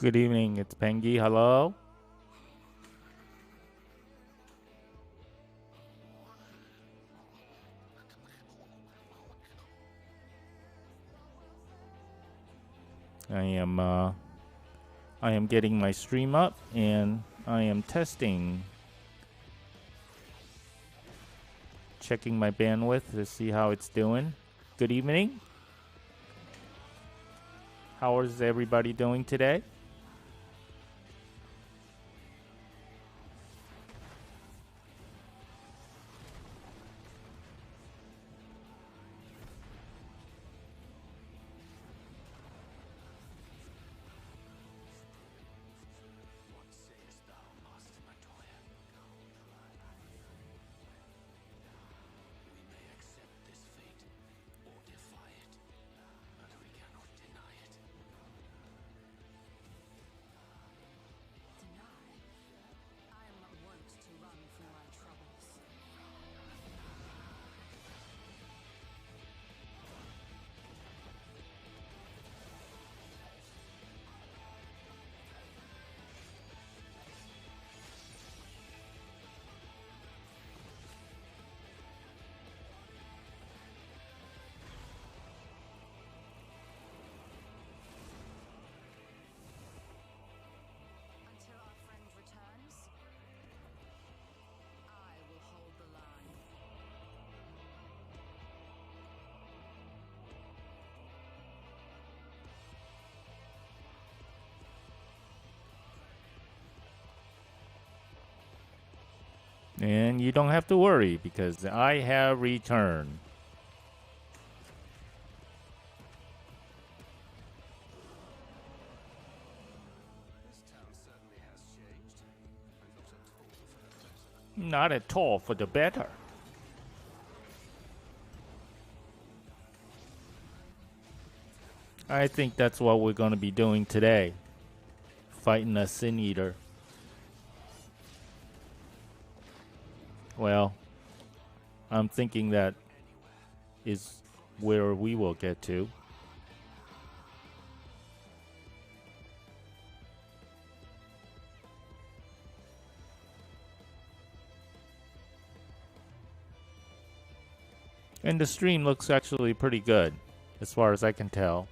Good evening, it's Pengi. Hello. I am uh, I am getting my stream up and I am testing, checking my bandwidth to see how it's doing. Good evening. How is everybody doing today? Until our friend returns, I will hold the line. And you don't have to worry because I have returned. Not at all for the better. I think that's what we're going to be doing today. Fighting a Sin Eater. Well, I'm thinking that is where we will get to. And the stream looks actually pretty good, as far as I can tell.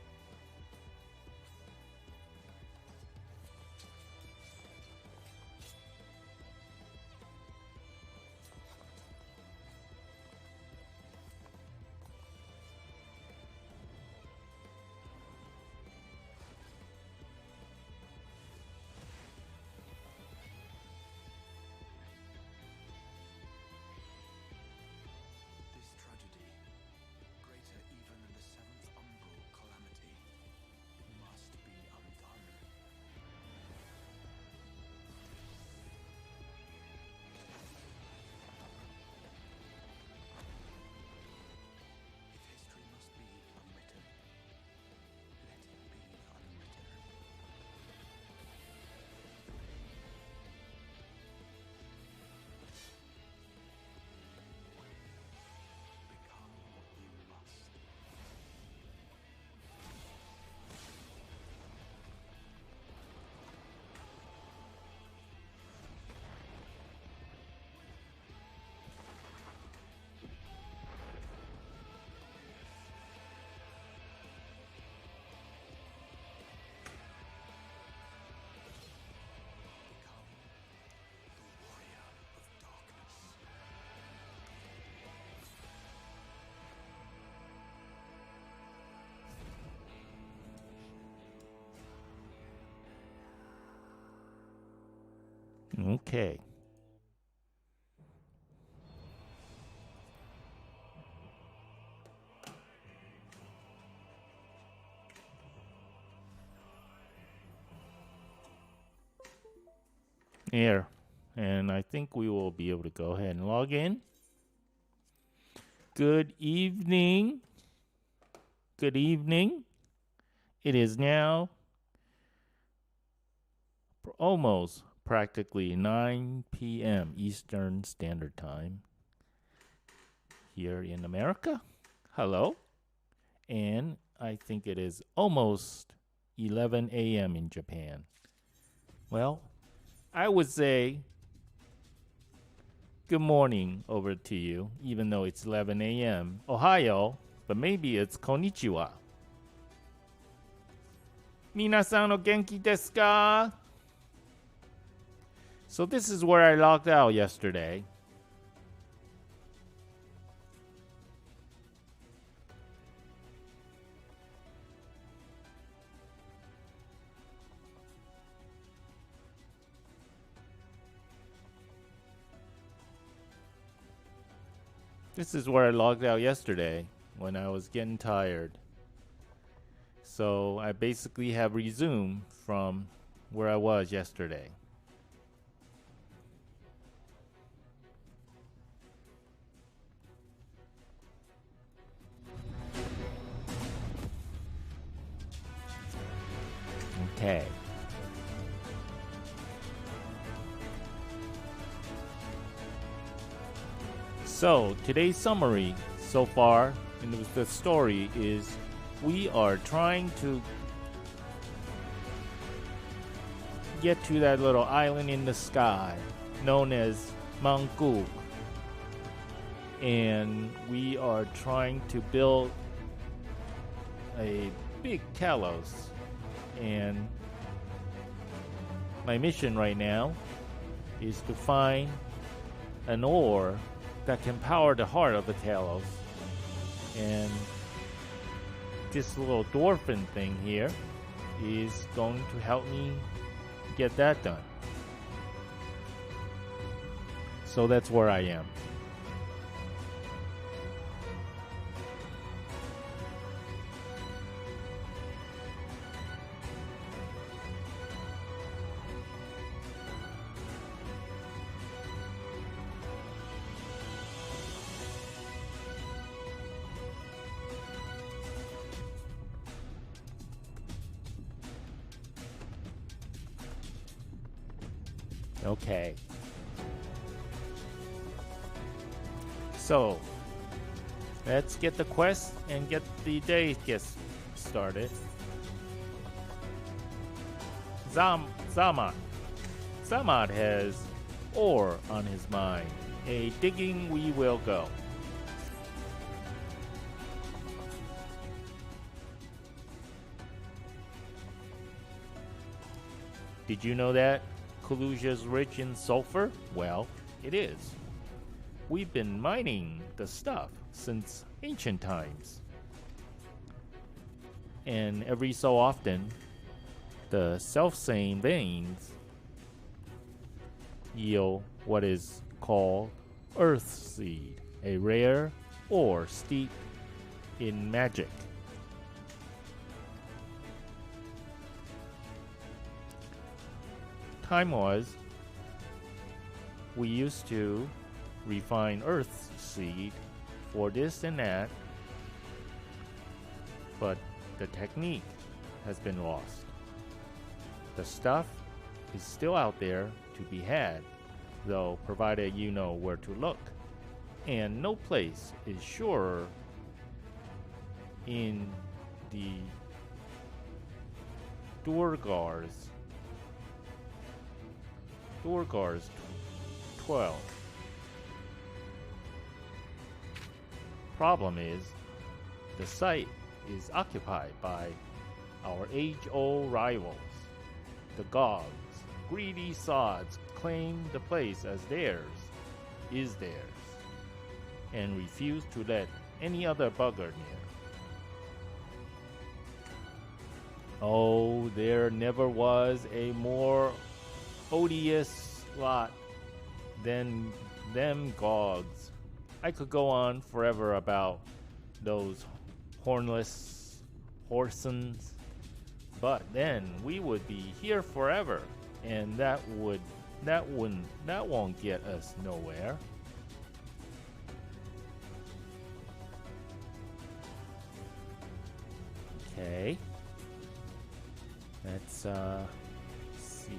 This tragedy, greater even than the seventh umbral calamity, must be undone. If history must be unwritten, let it be unwritten. Become what you must. Become the warrior of darkness. Okay. Here. And I think we will be able to go ahead and log in. Good evening. Good evening. It is now almost practically 9 p.m. Eastern Standard Time here in America. Hello. And I think it is almost 11 a.m. in Japan. Well, I would say good morning over to you, even though it's 11 a.m. Ohio, but maybe it's konnichiwa. Minasan o genki desu ka? So this is where I logged out yesterday. This is where I logged out yesterday when I was getting tired. So I basically have resumed from where I was yesterday. Okay. So today's summary so far in the story is we are trying to get to that little island in the sky known as Manguk. And we are trying to build a big Kalos. And my mission right now is to find an ore that can power the heart of the Kalos. And this little dwarfen thing here is going to help me get that done. So that's where I am. Okay. So, let's get the quest and get the day started. Zamad. Zamad has ore on his mind. A digging we will go. Did you know that Kalusia's rich in sulfur? Well, it is. We've been mining the stuff since ancient times. And every so often, the self-same veins yield what is called Earth Seed, a rare ore steeped in magic. Time was, we used to refine Earth Seed for this and that, but the technique has been lost. The stuff is still out there to be had, though provided you know where to look. And no place is surer in the Durgar's 12. Problem is, the site is occupied by our age-old rivals. The Gogs, greedy sods, claim the place as theirs, and refuse to let any other bugger near. Oh, there never was a more odious lot than them Gogs. I could go on forever about those hornless horsons, but then we would be here forever, and that won't get us nowhere. Okay. Let's see.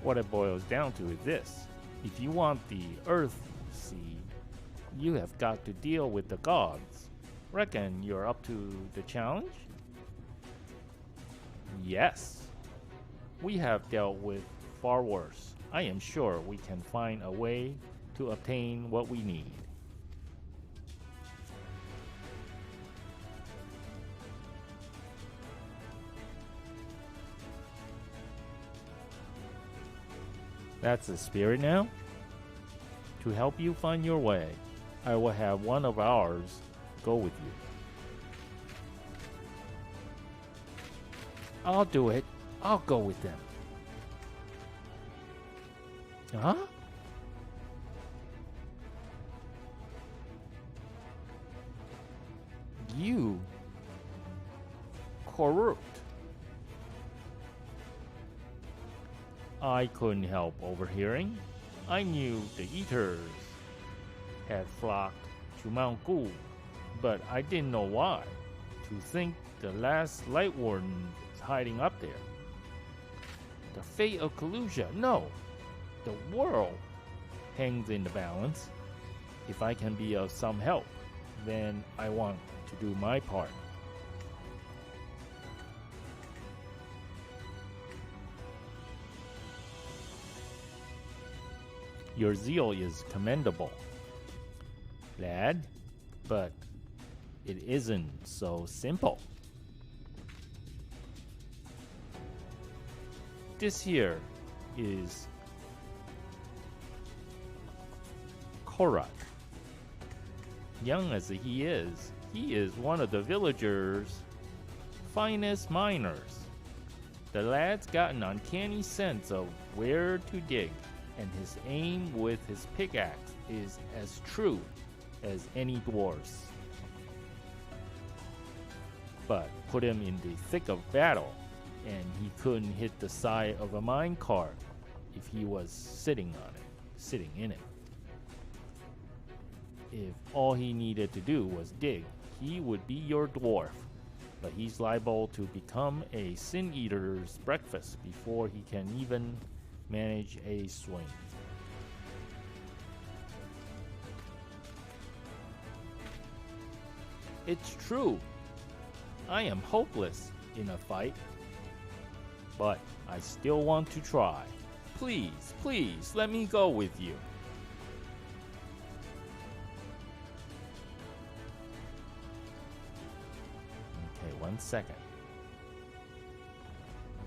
What it boils down to is this. If you want the Earth Seed, You have got to deal with the gods. Reckon you're up to the challenge? Yes. We have dealt with far worse. I am sure we can find a way to obtain what we need. That's the spirit now? To help you find your way, I will have one of ours go with you. I'll do it. I'll go with them. Huh? You corrupt. I couldn't help overhearing. I knew the Eaters had flocked to Mount Ghoul, but I didn't know why. To think the last Light Warden is hiding up there. The fate of Kalusia, no. The world hangs in the balance. If I can be of some help, then I want to do my part. Your zeal is commendable, lad, but it isn't so simple. This here is Korak. Young as he is one of the villagers' finest miners. The lad's got an uncanny sense of where to dig, and his aim with his pickaxe is as true as any dwarf's. But put him in the thick of battle, and he couldn't hit the side of a mine cart if he was sitting in it. If all he needed to do was dig, he would be your dwarf. But he's liable to become a sin eater's breakfast before he can even manage a swing. It's true. I am hopeless in a fight, but I still want to try. Please, please, let me go with you. Okay, 1 second.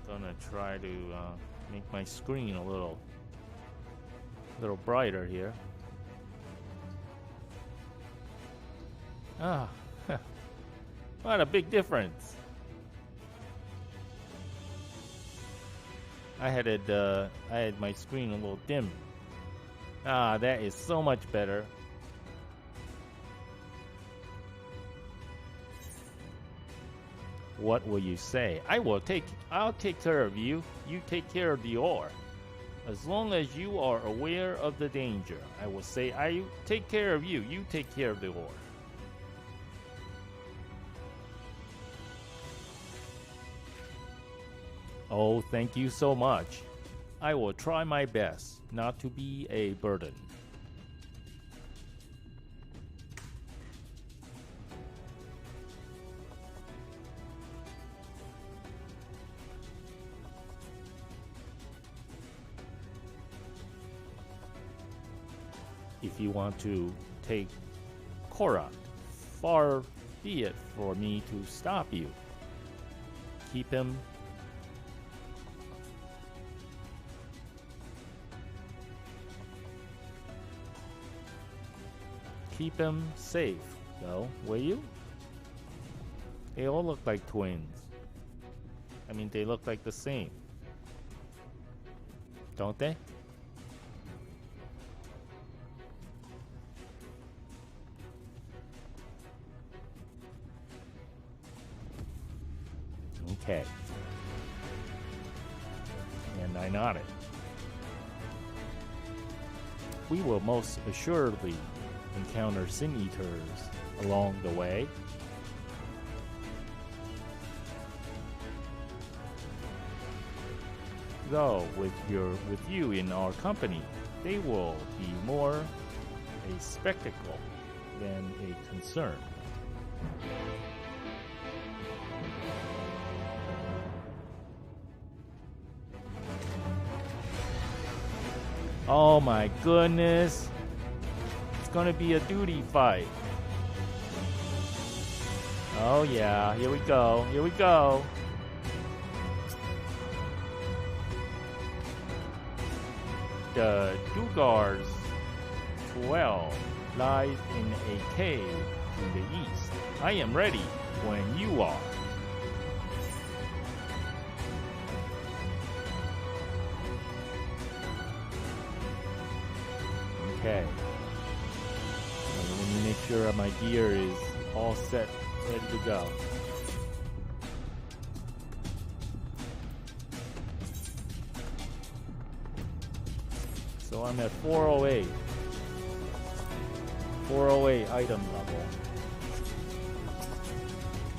I'm gonna try to make my screen a little brighter here. Ah, what a big difference. I had my screen a little dim. Ah, that is so much better. What will you say? I'll take care of you. You take care of the ore. As long as you are aware of the danger, I will say I take care of you. You take care of the ore. Oh, thank you so much. I will try my best not to be a burden. If you want to take Korak, far be it for me to stop you. Keep him safe, though, will you? They all look like twins. I mean, they look like the same. Don't they? Okay. And I nodded. We will most assuredly encounter sin eaters along the way. Though with you in our company, they will be more a spectacle than a concern. Oh my goodness. It's gonna be a duty fight. Oh yeah, here we go, here we go. The Dugar's 12 lies in a cave to the east. I am ready when you are. Okay. Let me make sure my gear is all set, ready to go. So I'm at 408. 408 item level.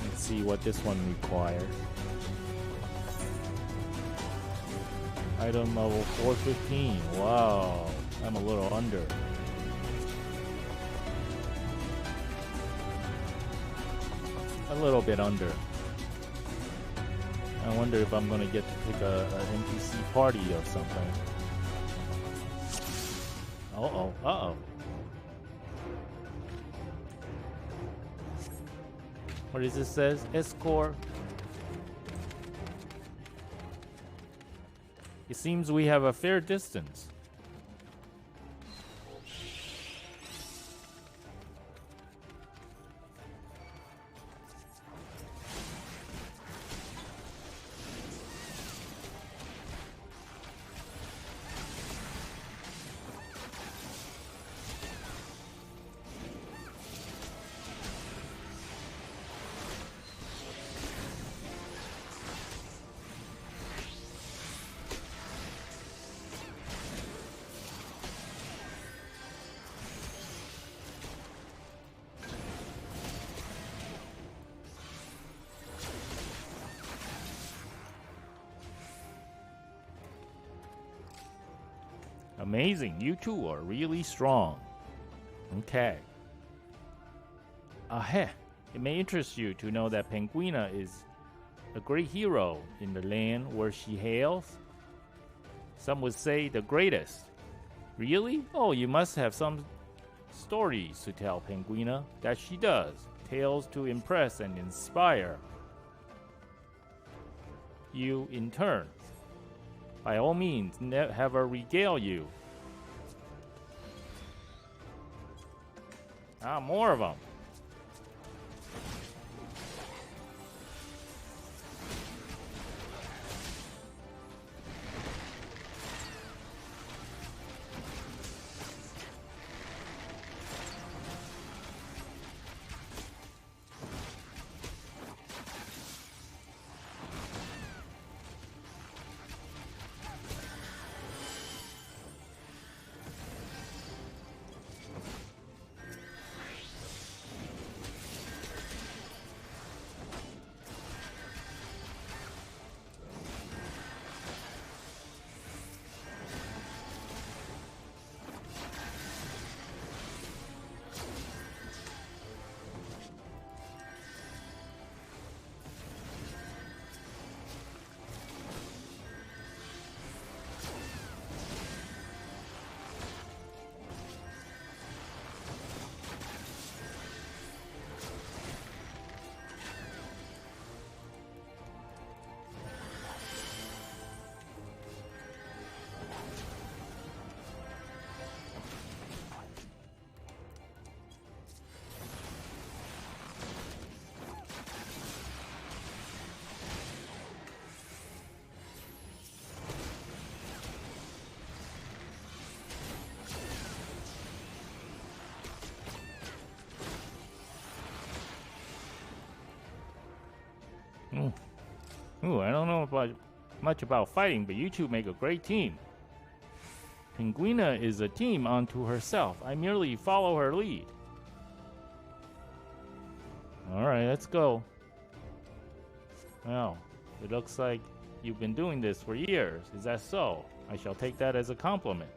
Let's see what this one requires. Item level 415. Wow. I'm a little under. A little bit under. I wonder if I'm gonna get to pick an NPC party or something. Uh-oh, uh-oh. What does this says? Escort. It seems we have a fair distance. Amazing, you two are really strong. Okay. It may interest you to know that Penguina is a great hero in the land where she hails. Some would say the greatest. Really? Oh, you must have some stories to tell Penguina. That she does. Tales to impress and inspire you in turn. By all means, have her regale you. Ah, more of them. Ooh, I don't know much about fighting, but you two make a great team. Penguina is a team unto herself. I merely follow her lead. Alright, let's go. Well, it looks like you've been doing this for years. Is that so? I shall take that as a compliment.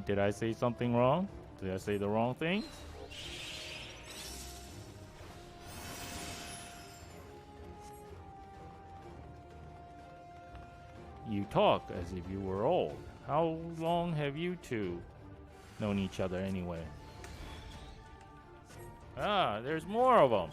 Did I say something wrong? Did I say the wrong thing? You talk as if you were old. How long have you two known each other anyway? Ah, there's more of them.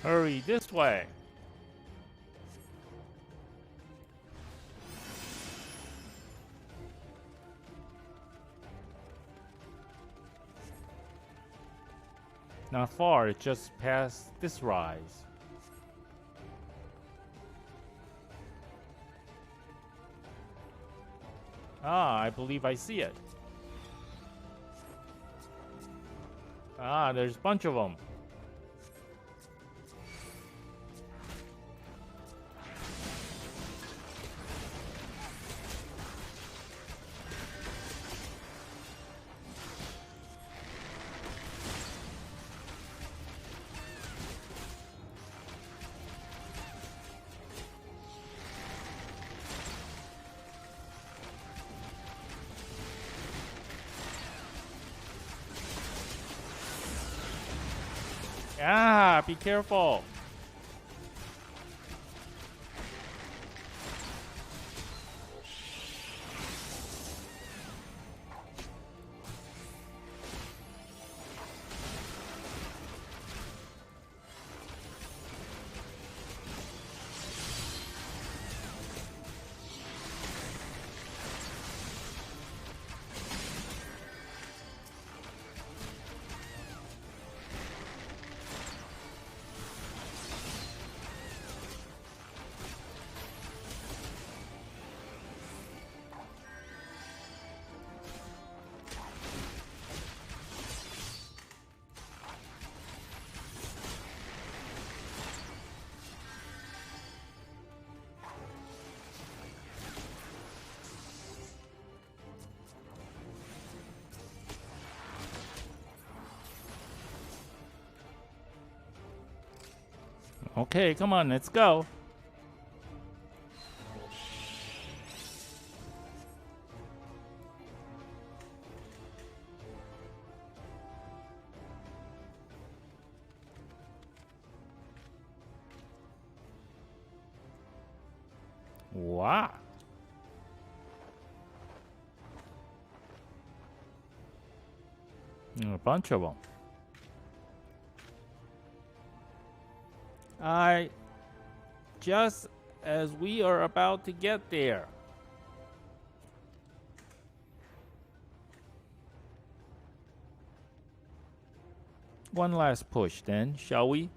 Hurry this way. Not far, it's just past this rise. Ah, I believe I see it. Ah, there's a bunch of them. Ah, be careful. Okay, come on, let's go. Wow. A bunch of them. Just as we are about to get there. One last push then, shall we,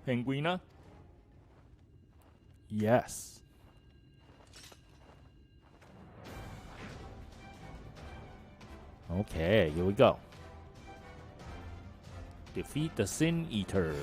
Penguina? Yes. Okay, here we go. Defeat the Sin Eaters.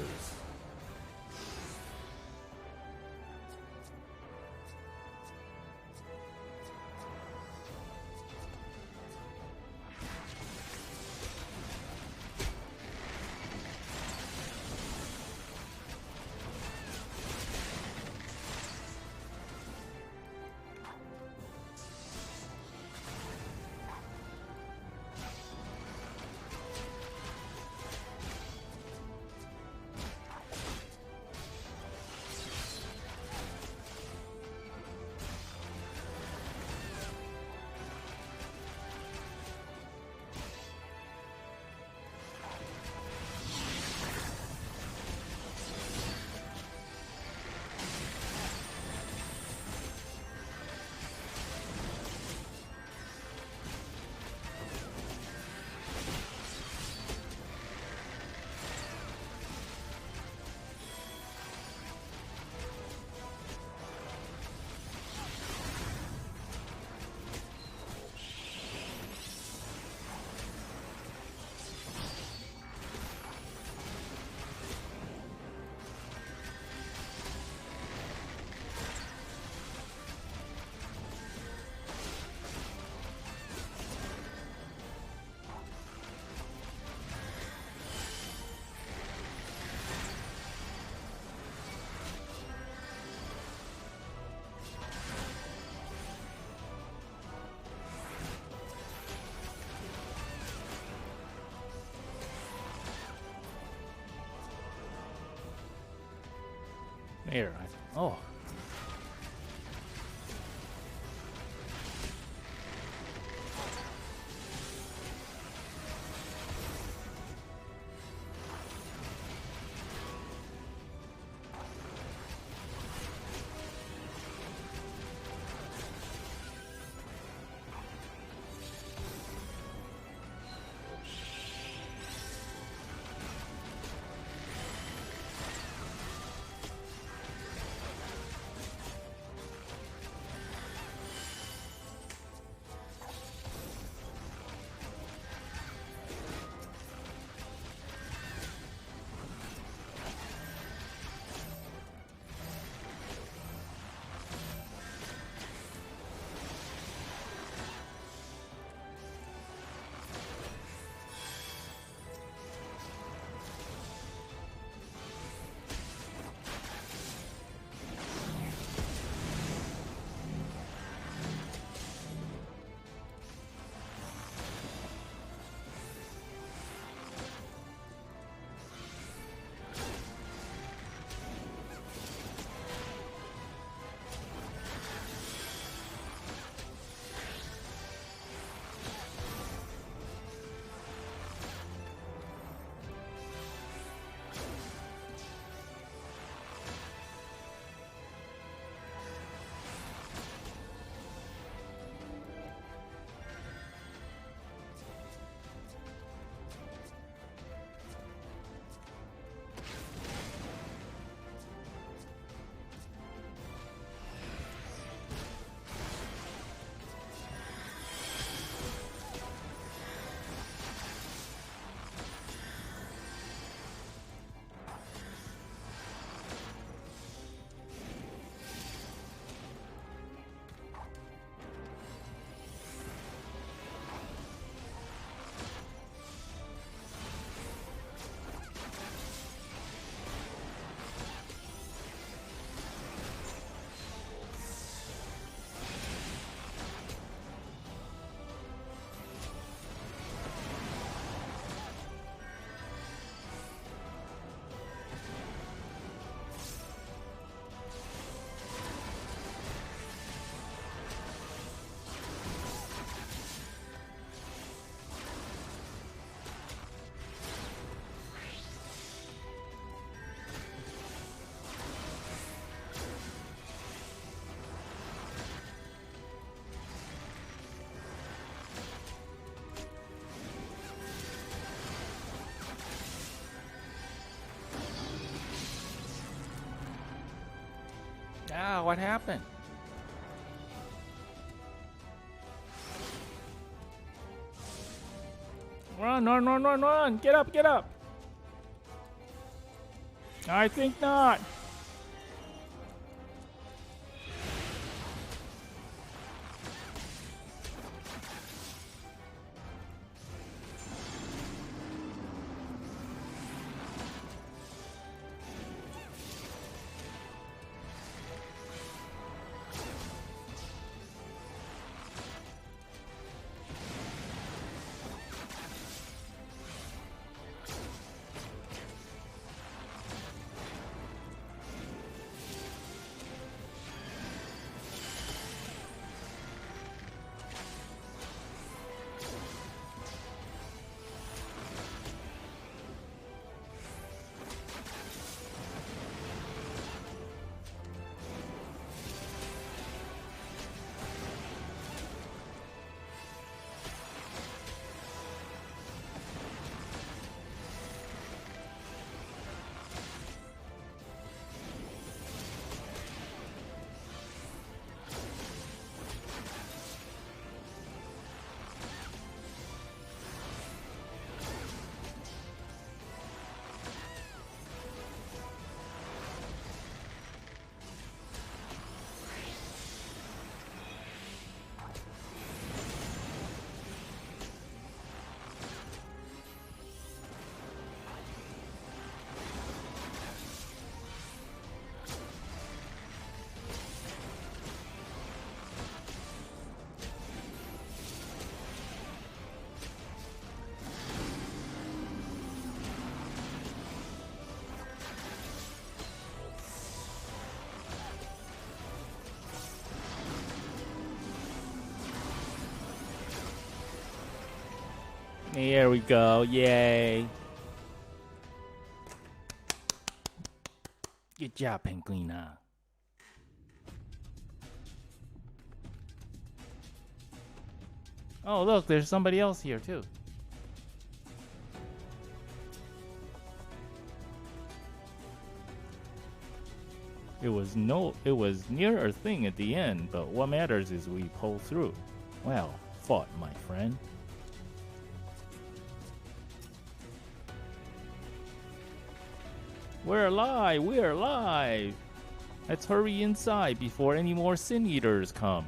There. Oh. Ah, what happened? Run, run, run, run, run! Get up, get up! I think not. Here we go. Yay. Good job, Penguina. Oh, look, there's somebody else here, too. It was near a thing at the end, but what matters is we pull through. Well, fought, my friend. We're alive! We're alive! Let's hurry inside before any more Sin Eaters come.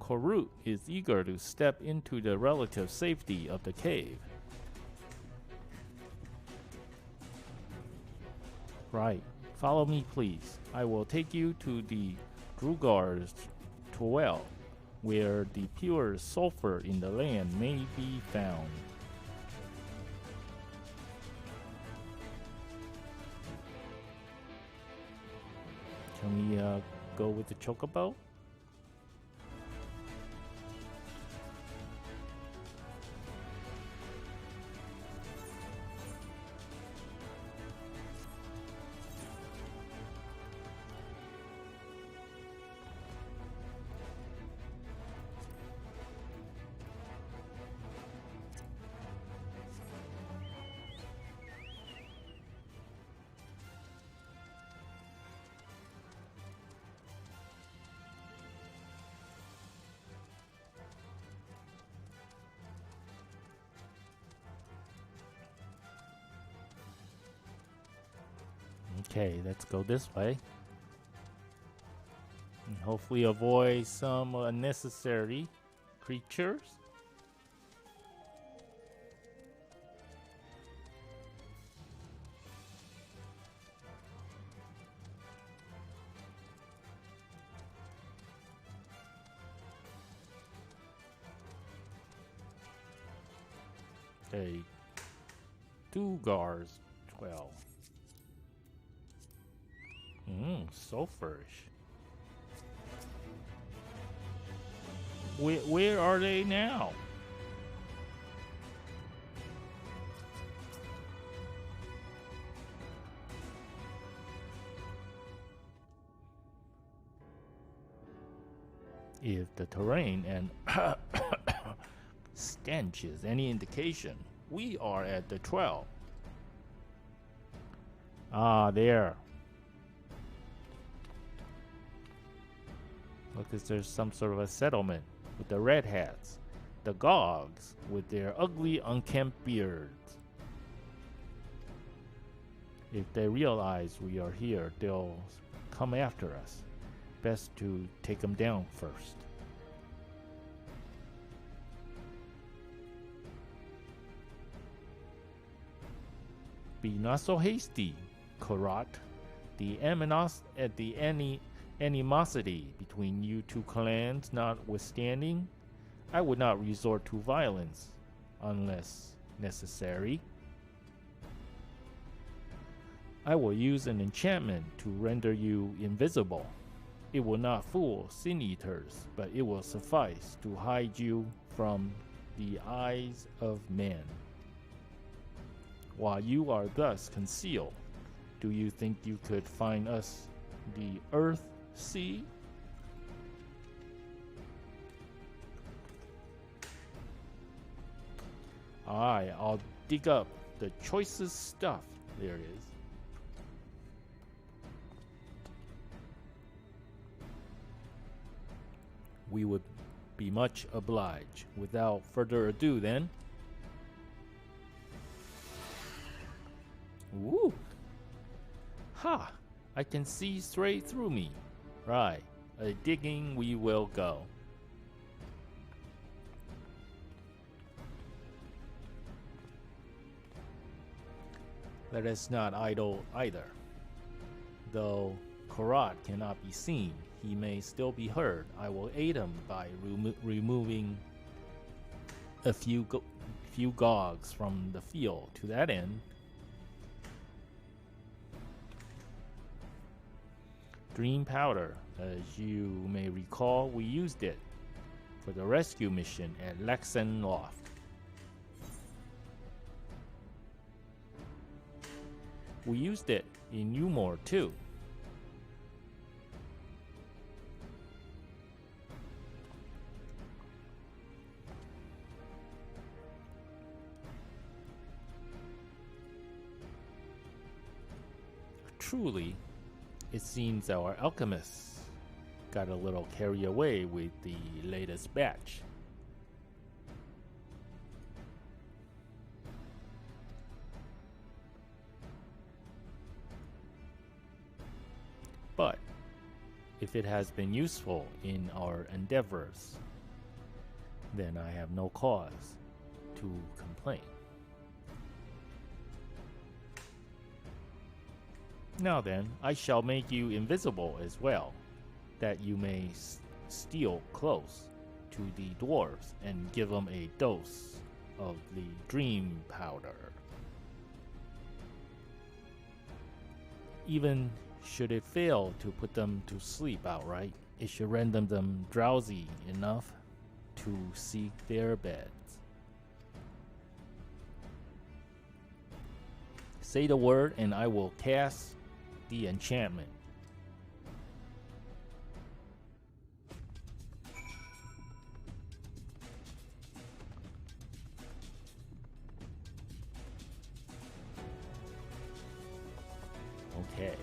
Korut is eager to step into the relative safety of the cave. Right. Follow me, please. I will take you to the Drugar's well, where the pure sulfur in the land may be found. Can we go with the chocobo? Okay, let's go this way. And hopefully avoid some unnecessary creatures. Okay, Dugar's 12. Sulfurish. Where are they now? If the terrain and stench is any indication, we are at the 12. Ah, there. Look, there's some sort of a settlement with the red hats. The Gogs, with their ugly, unkempt beards. If they realize we are here, they'll come after us. Best to take them down first. Be not so hasty, Karat. The animosity between you two clans notwithstanding, I would not resort to violence unless necessary. I will use an enchantment to render you invisible. It will not fool sin eaters, but it will suffice to hide you from the eyes of men. While you are thus concealed, do you think you could find us the Earth Sea? Aye, I'll dig up the choicest stuff there is. We would be much obliged. Without further ado, then. Woo! Ha! I can see straight through me. Right. A digging we will go. Let us not idle either. Though Karat cannot be seen, he may still be heard. I will aid him by removing a few Gogs from the field. To that end, Dream Powder. As you may recall, we used it for the rescue mission at Lexan Loft. We used it in Umor too. Truly, it seems our alchemists got a little carried away with the latest batch. But if it has been useful in our endeavors, then I have no cause to complain. Now then, I shall make you invisible as well, that you may steal close to the dwarves and give them a dose of the dream powder. Even should it fail to put them to sleep outright, it should render them drowsy enough to seek their beds. Say the word and I will cast the enchantment. Okay.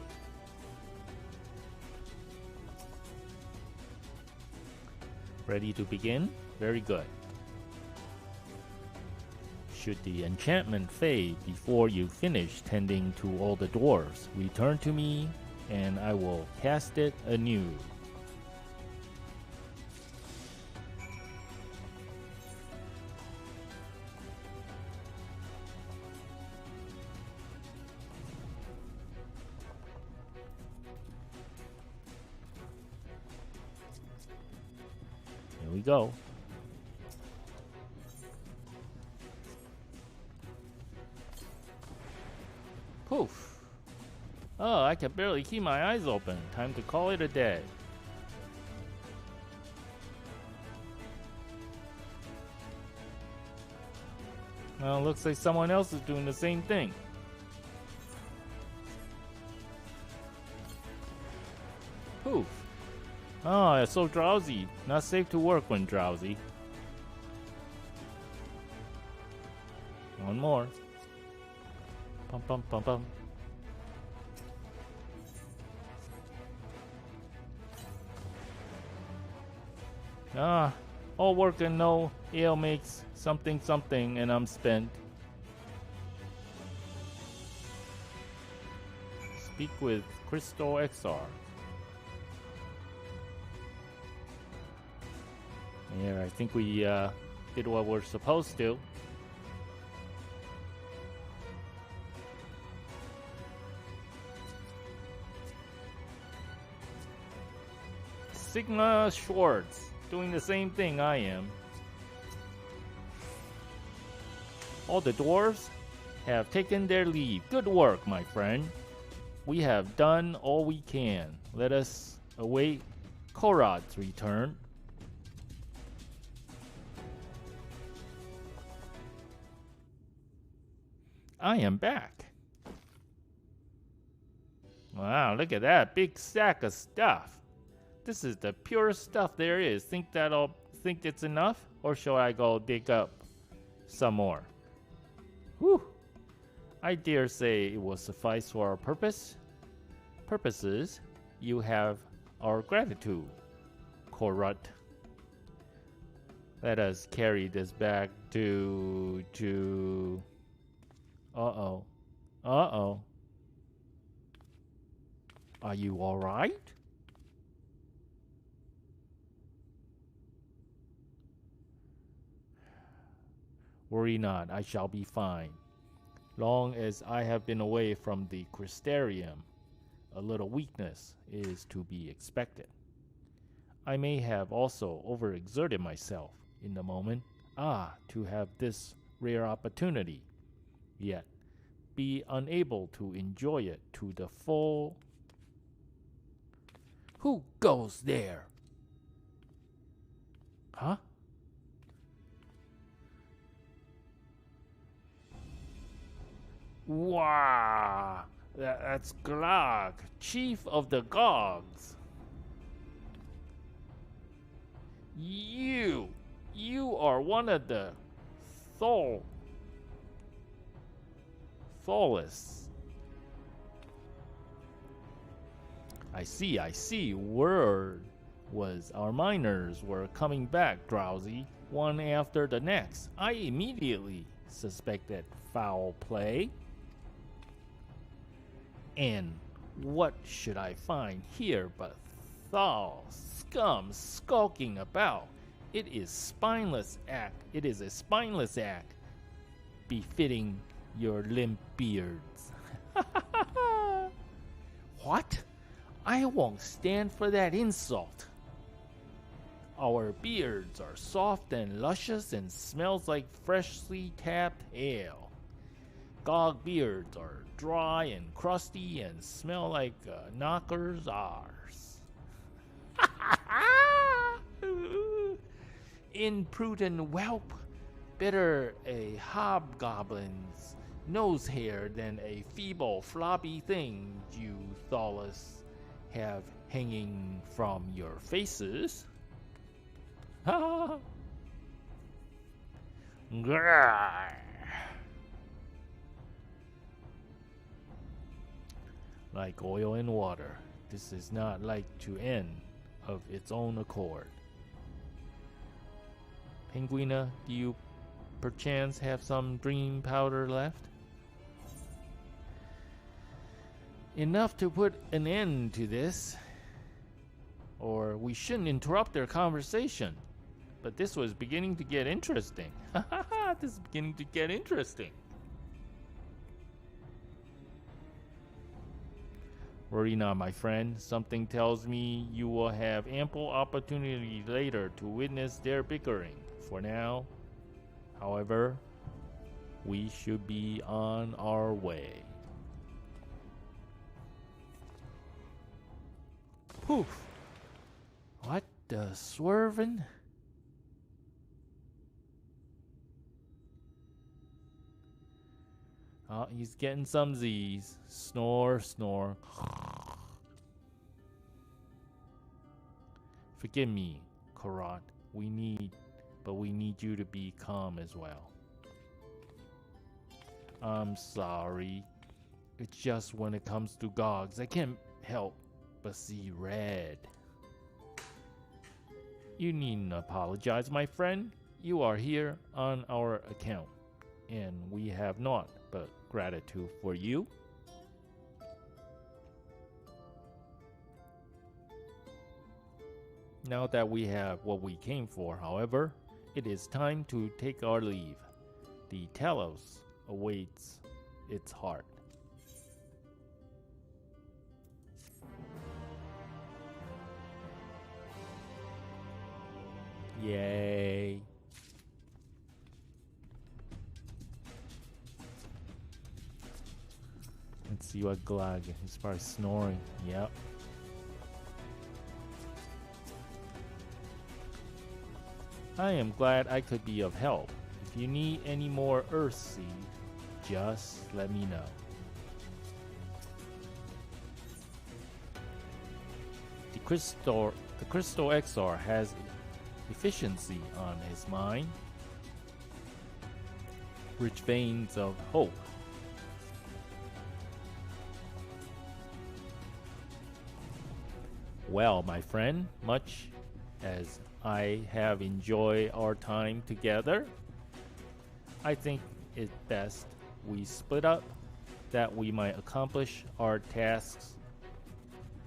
Ready to begin? Very good. Should the enchantment fade before you finish tending to all the dwarves, return to me and I will cast it anew. Here we go. Poof. Oh, I can barely keep my eyes open. Time to call it a day. Well, looks like someone else is doing the same thing. Poof. Oh, it's so drowsy. Not safe to work when drowsy. One more. Pum pum pum pum. Ah, all work and no Ale makes something something and I'm spent. Speak with Crystal XR. Yeah, I think we did what we're supposed to. Sigma Schwartz doing the same thing I am. All the dwarves have taken their leave. Good work, my friend. We have done all we can. Let us await Korod's return. I am back. Wow, look at that big sack of stuff. This is the purest stuff there is. Think it's enough? Or shall I go dig up some more? Whew. I dare say it will suffice for our purposes. You have our gratitude, Korut. Let us carry this back to... Uh-oh. Uh-oh. Are you alright? Worry not, I shall be fine. Long as I have been away from the crystarium, a little weakness is to be expected. I may have also overexerted myself in the moment. To have this rare opportunity, yet be unable to enjoy it to the full. Who goes there? Huh? Wow, that's Glog, chief of the Gogs. You are one of the Tholists. I see. Word was our miners were coming back, Drowsy, one after the next. I immediately suspected foul play. And what should I find here but Thal scum skulking about? It is a spineless act befitting your limp beards. What? I won't stand for that insult. Our beards are soft and luscious and smells like freshly tapped ale. Gog beards are dry and crusty and smell like knockers ours. Imprudent whelp, better a hobgoblin's nose hair than a feeble floppy thing you Thalos have hanging from your faces. Like oil and water, this is not like to end of its own accord. Penguina, do you perchance have some dream powder left? Enough to put an end to this. Or we shouldn't interrupt their conversation. But this was beginning to get interesting. This is beginning to get interesting. Worry not, my friend. Something tells me you will have ample opportunity later to witness their bickering. For now, however, we should be on our way. Poof! What the swerving? Oh, he's getting some Z's. Snore, snore. Forgive me, Karat. We need you to be calm as well. I'm sorry. It's just when it comes to Gogs, I can't help but see red. You needn't apologize, my friend. You are here on our account, and we have naught but gratitude for you. Now that we have what we came for, however, it is time to take our leave. The Talos awaits its heart. Yay. Let's see what Glag is probably snoring. Yep. I am glad I could be of help. If you need any more Earthseed, just let me know. The Crystal XR has efficiency on his mind. Rich veins of hope. Well, my friend, much as I have enjoyed our time together, I think it's best we split up that we might accomplish our tasks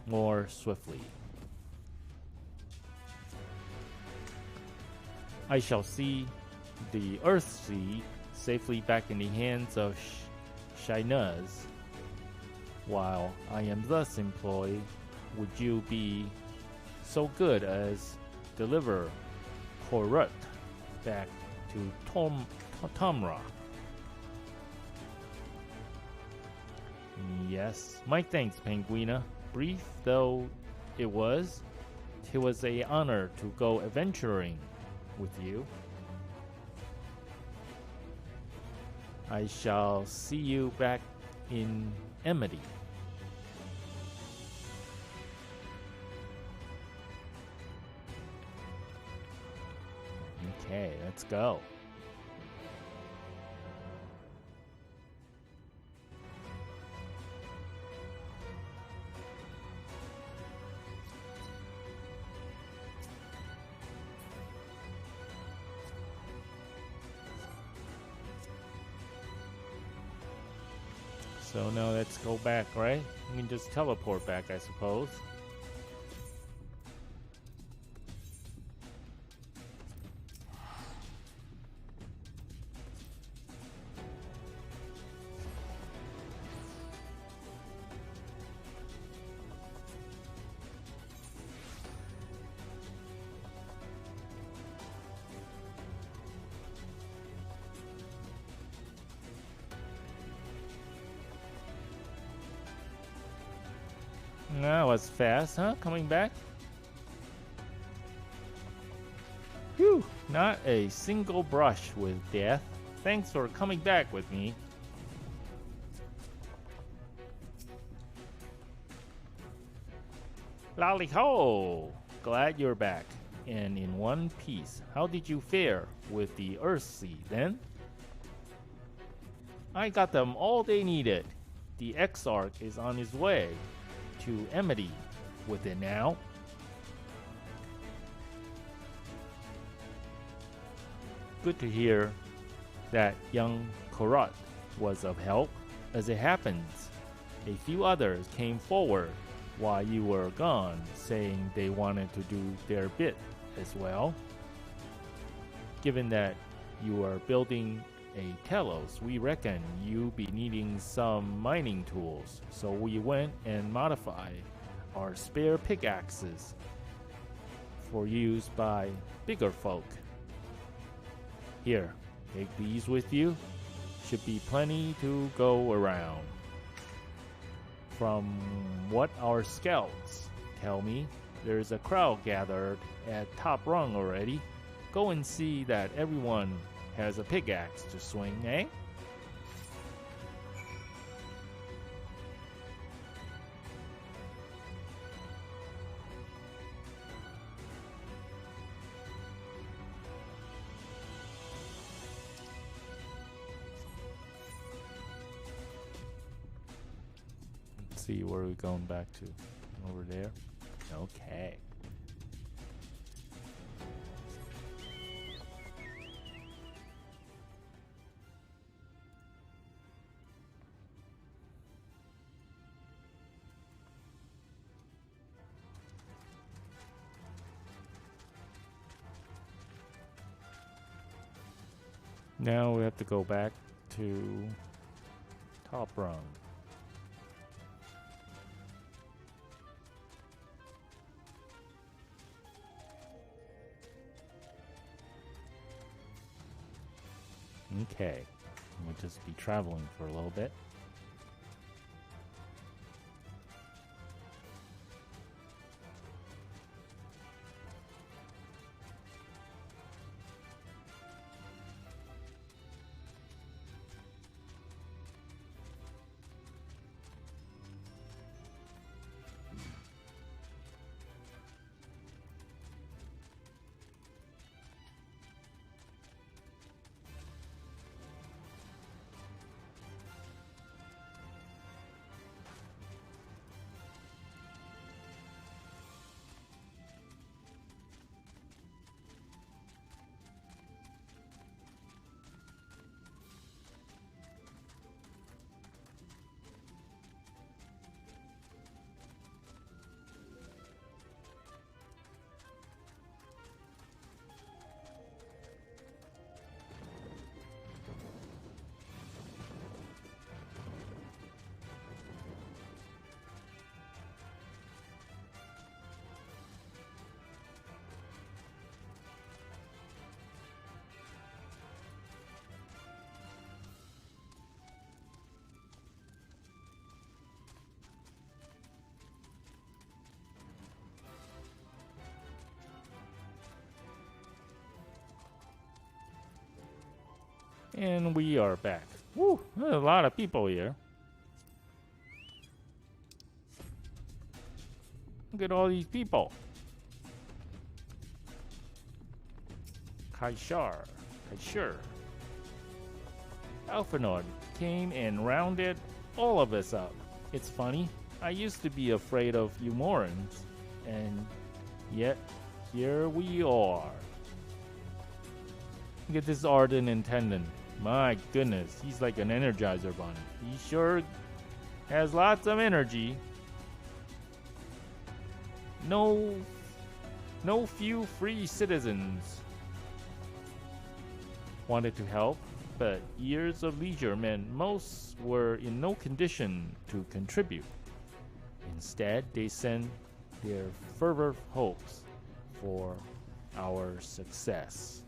more swiftly. I shall see the Earthseed safely back in the hands of Shinuz. While I am thus employed, would you be so good as deliver Korut back to Tomra? Yes, my thanks, Penguina. Brief though it was a honor to go adventuring with you. I shall see you back in Amity. Okay, let's go. So now let's go back, right? We can just teleport back, I suppose. That was fast, huh? Coming back? Whew, not a single brush with death. Thanks for coming back with me. Lolly ho! Glad you're back and in one piece. How did you fare with the Earthseed then? I got them all they needed. The Exarch is on his way to Amity with it now. Good to hear that young Korut was of help. As it happens, a few others came forward while you were gone, saying they wanted to do their bit as well. Given that you are building a Telos, we reckon you be needing some mining tools, so we went and modified our spare pickaxes for use by bigger folk. Here, take these with you. Should be plenty to go around. From what our scouts tell me, there's a crowd gathered at Top Rung already. Go and see that everyone has a pickaxe to swing, eh? Let's see, where are we going back to? Over there? Okay. Now we have to go back to top rung. Okay, we'll just be traveling for a little bit. And we are back. Woo, there's a lot of people here. Look at all these people. Kaishar. Alphanord came and rounded all of us up. It's funny, I used to be afraid of Umorans, and yet here we are. Look at this ardent intendant. My goodness, he's like an Energizer bunny. He sure has lots of energy. No few free citizens wanted to help, but years of leisure meant most were in no condition to contribute. Instead, they sent their fervent hopes for our success.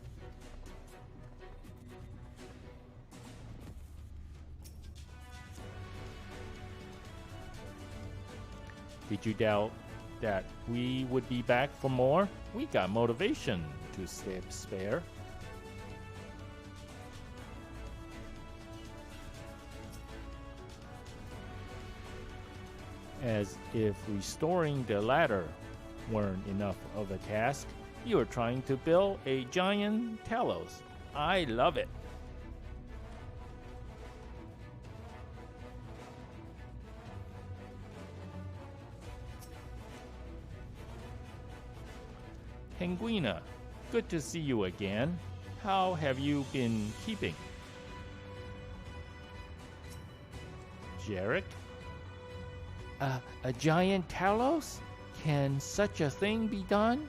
Did you doubt that we would be back for more? We got motivation to spare. As if restoring the ladder weren't enough of a task, you are trying to build a giant Talos. I love it. Penguina, good to see you again. How have you been keeping? Jarek? A giant Talos? Can such a thing be done?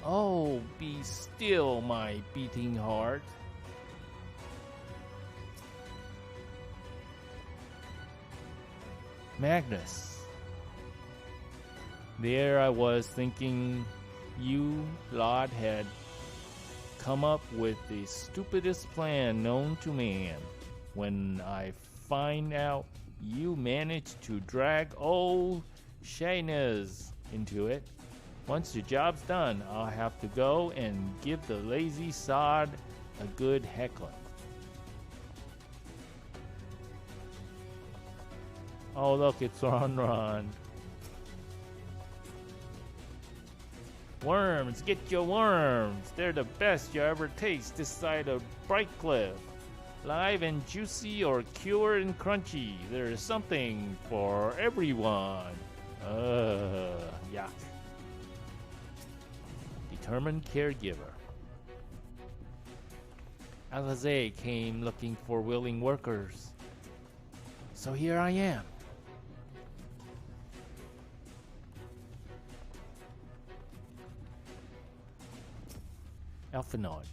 Oh, be still, my beating heart. Magnus. There I was thinking you lot had come up with the stupidest plan known to man. When I find out you managed to drag old Shaynez into it. Once the job's done, I'll have to go and give the lazy sod a good heckling. Oh look, it's Ron. Worms, get your worms. They're the best you ever taste this side of Brightcliff. Live and juicy or cured and crunchy. There's something for everyone. Yuck. Determined caregiver. Alizé came looking for willing workers. So here I am. Alphanord.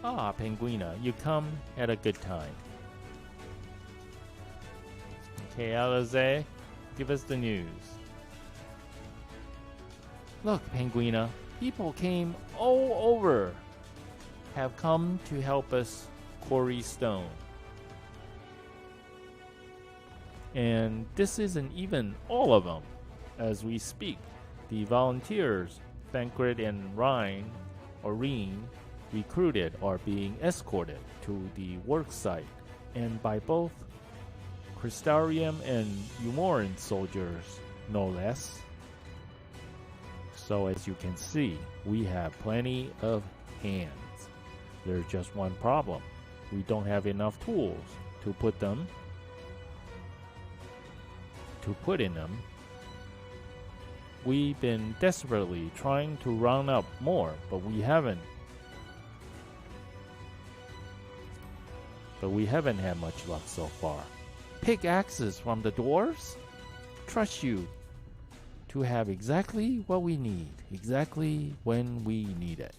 Ah, Penguina, you come at a good time. Okay, Alize, give us the news. Look, Penguina, people came all over, have come to help us quarry stone. And this isn't even all of them. As we speak, the volunteers, Thancred and Reen, recruited are being escorted to the work site, and by both Crystarium and Umoran soldiers, no less. So as you can see, we have plenty of hands. There's just one problem. We don't have enough tools to put in them. We've been desperately trying to round up more, but we haven't had much luck so far. Pickaxes from the dwarves? Trust you to have exactly what we need, exactly when we need it.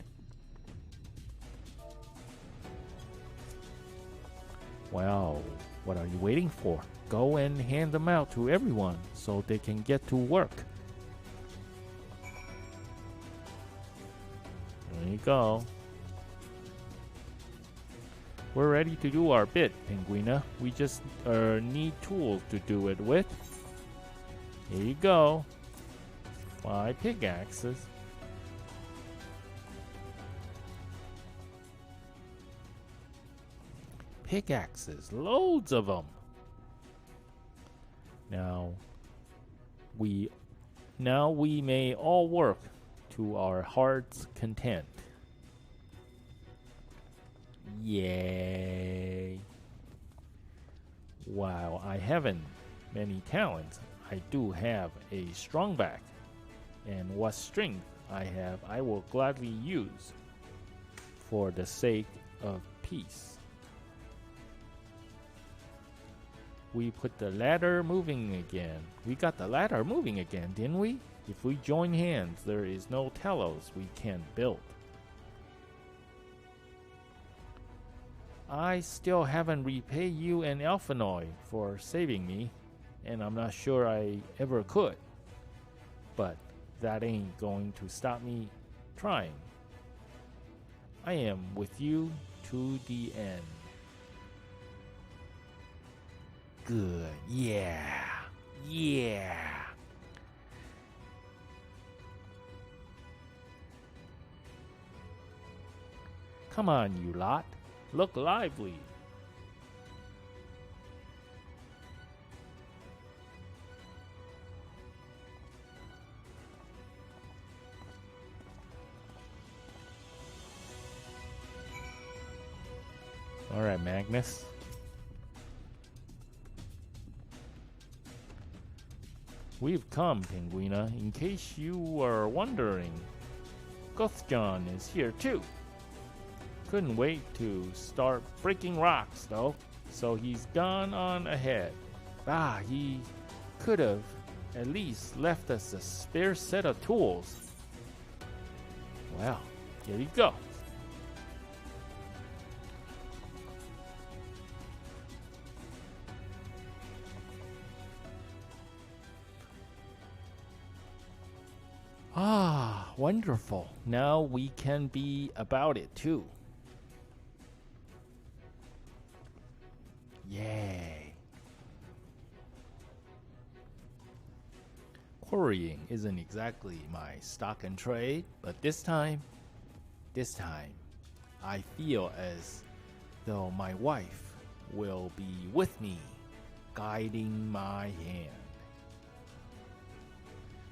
Well, what are you waiting for? Go and hand them out to everyone so they can get to work. There you go. We're ready to do our bit, Penguina. We just need tools to do it with. Here you go. 5 pickaxes. Pickaxes, loads of them. Now we may all work to our heart's content. Yay. While I haven't many talents, I do have a strong back, and what strength I have I will gladly use for the sake of peace. We put the ladder moving again. We got the ladder moving again, didn't we? If we join hands, there is no telos we can't build. I still haven't repaid you and Elfinoy for saving me, and I'm not sure I ever could. But that ain't going to stop me trying. I am with you to the end. Good, yeah, yeah. Come on, you lot. Look lively. All right, Magnus. We've come, Penguina, in case you are wondering. Gothjon is here too. Couldn't wait to start breaking rocks, though, so he's gone on ahead. He could have at least left us a spare set of tools. Well, here you go. Wonderful. Now we can be about it too. Yay. Quarrying isn't exactly my stock and trade, but this time, I feel as though my wife will be with me, guiding my hand.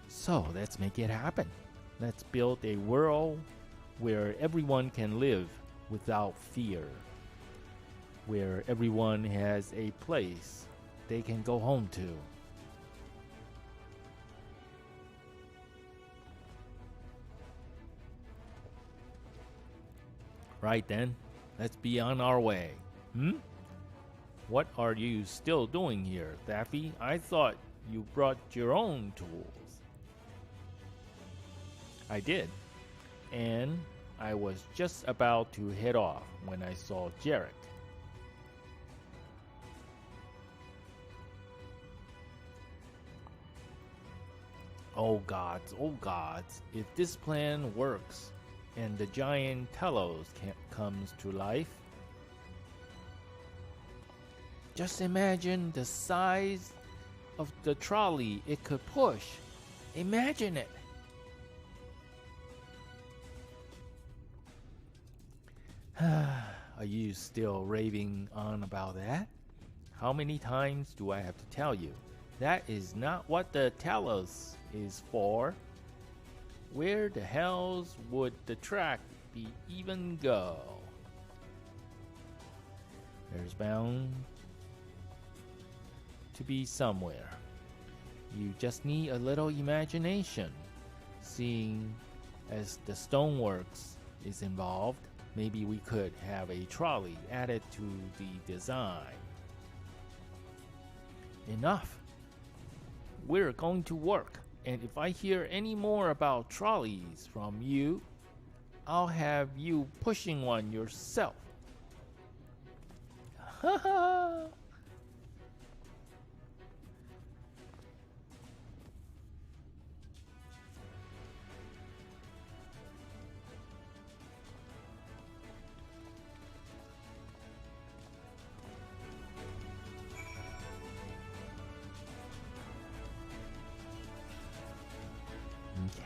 So let's make it happen. Let's build a world where everyone can live without fear, where everyone has a place they can go home to. Right then, let's be on our way. What are you still doing here, Daffy? I thought you brought your own tools. I did. And I was just about to head off when I saw Jarek. Oh gods, if this plan works and the giant Telos comes to life, just imagine the size of the trolley it could push. Imagine it. Are you still raving on about that? How many times do I have to tell you? That is not what the Talos is for. Where the hells would the track be even go? There's bound to be somewhere. You just need a little imagination. Seeing as the stoneworks is involved, maybe we could have a trolley added to the design. Enough. We're going to work, and if I hear any more about trolleys from you, I'll have you pushing one yourself. Ha ha!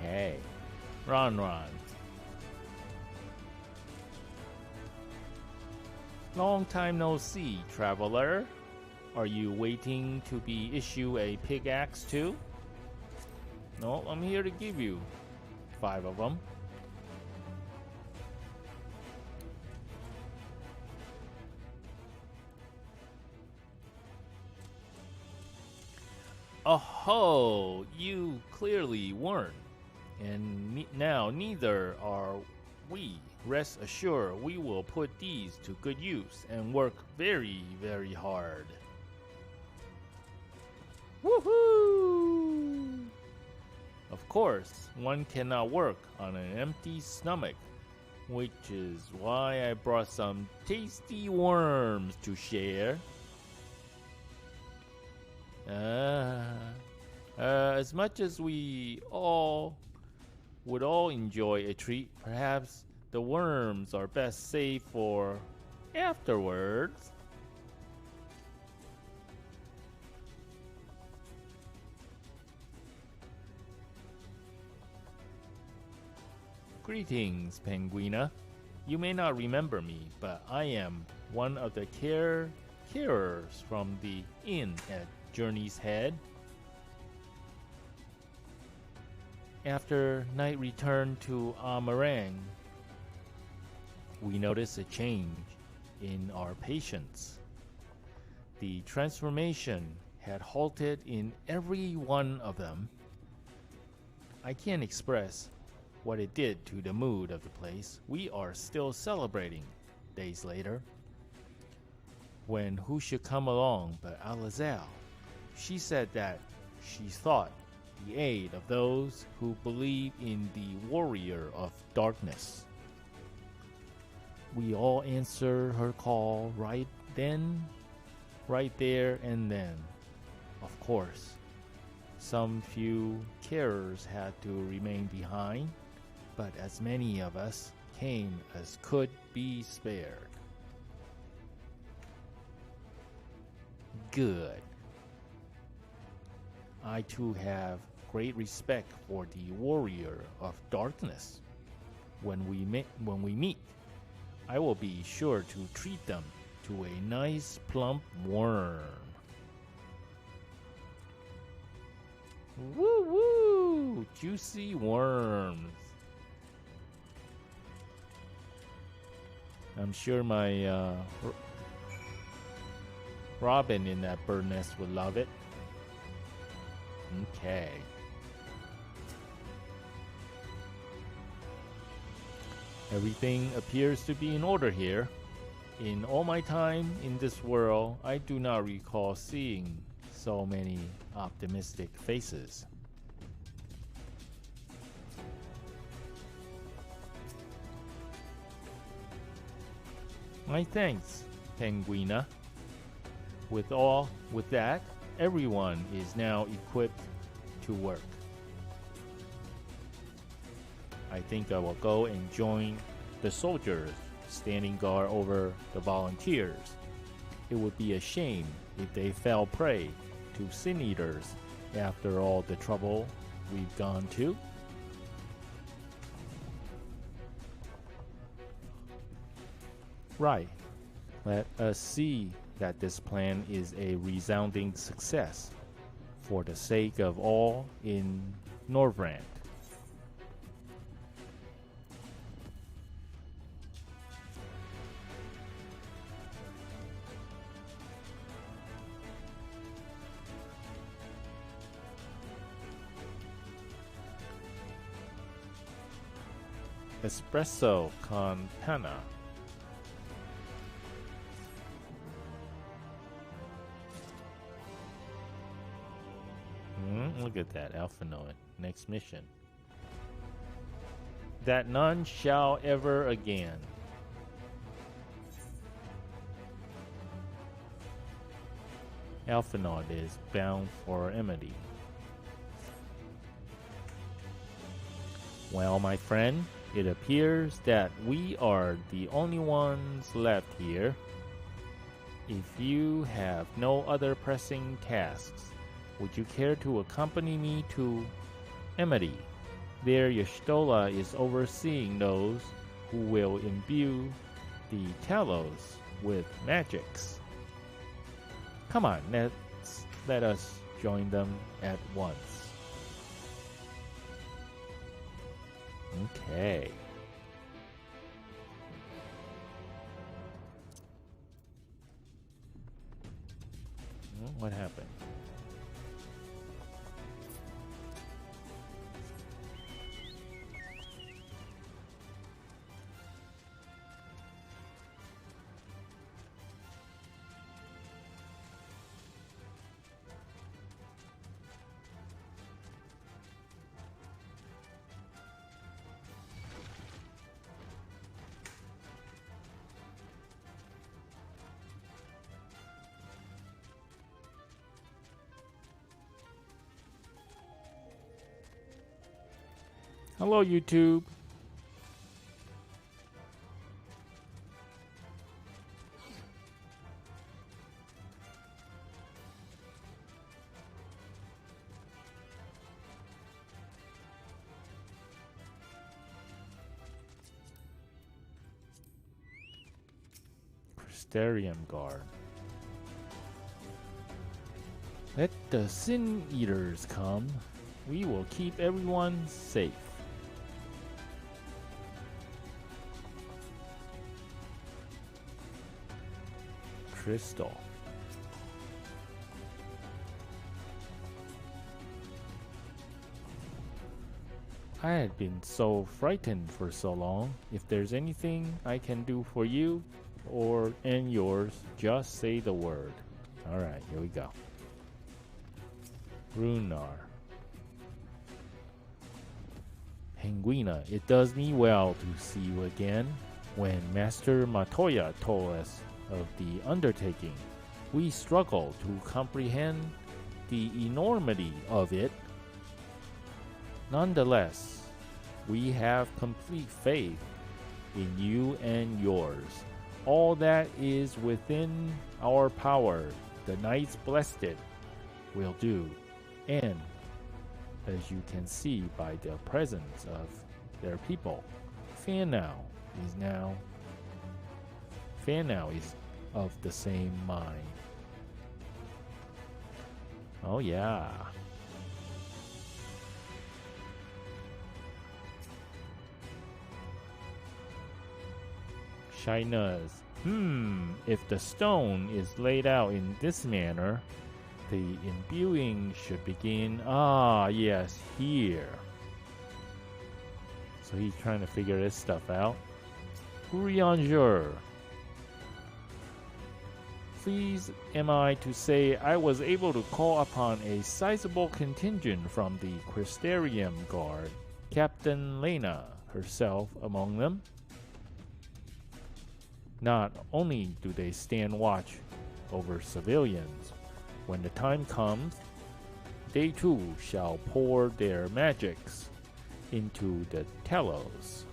Okay. Ron. Long time no see, traveler. Are you waiting to be issued a pickaxe too? No, I'm here to give you 5 of them. Oh, you clearly weren't. And now neither are we. Rest assured, we will put these to good use and work very, very hard. Woohoo! Of course, one cannot work on an empty stomach, which is why I brought some tasty worms to share. As much as we would all enjoy a treat, perhaps the worms are best saved for afterwards. Greetings, Penguina. You may not remember me, but I am one of the carers from the inn at Journey's Head. After Knight returned to Amarang, we noticed a change in our patients. The transformation had halted in every one of them. I can't express what it did to the mood of the place. We are still celebrating days later. When who should come along but Alazal? She said that she thought the aid of those who believe in the warrior of darkness. We all answer her call right there and then. Of course, some few carers had to remain behind, but as many of us came as could be spared. Good. I too have great respect for the warrior of darkness. When we meet, I will be sure to treat them to a nice plump worm. Woo woo! Juicy worms. I'm sure my Robin in that bird nest would love it. Okay. Everything appears to be in order here. In all my time in this world, I do not recall seeing so many optimistic faces. My thanks, Penguina. With that, everyone is now equipped to work. I think I will go and join the soldiers standing guard over the volunteers. It would be a shame if they fell prey to sin eaters after all the trouble we've gone to. Right. Let us see that this plan is a resounding success for the sake of all in Norvrand. Espresso con panna. Look at that, Alphanoid. Next mission. That none shall ever again. Alphanoid is bound for Emity. Well, my friend, it appears that we are the only ones left here. If you have no other pressing tasks, would you care to accompany me to Emity? There Y'shtola is overseeing those who will imbue the Talos with magics. Come on, let us join them at once. Okay. What happened? Hello, YouTube. Crystarium Guard. Let the Sin Eaters come. We will keep everyone safe. Crystal. I had been so frightened for so long. If there's anything I can do for you and yours, just say the word. Alright, here we go. Runar. Penguina, it does me well to see you again. When Master Matoya told us of the undertaking, we struggled to comprehend the enormity of it. Nonetheless, we have complete faith in you and yours. All that is within our power, the Knights Blessed will do. And, as you can see by the presence of their people, Fanau is of the same mind. Oh yeah. Shinaz. If the stone is laid out in this manner, the imbuing should begin. Ah, yes, here. So he's trying to figure this stuff out. Urianger. Pleased am I to say I was able to call upon a sizable contingent from the Crystarium Guard, Captain Lena herself among them. Not only do they stand watch over civilians, when the time comes, they too shall pour their magics into the telos.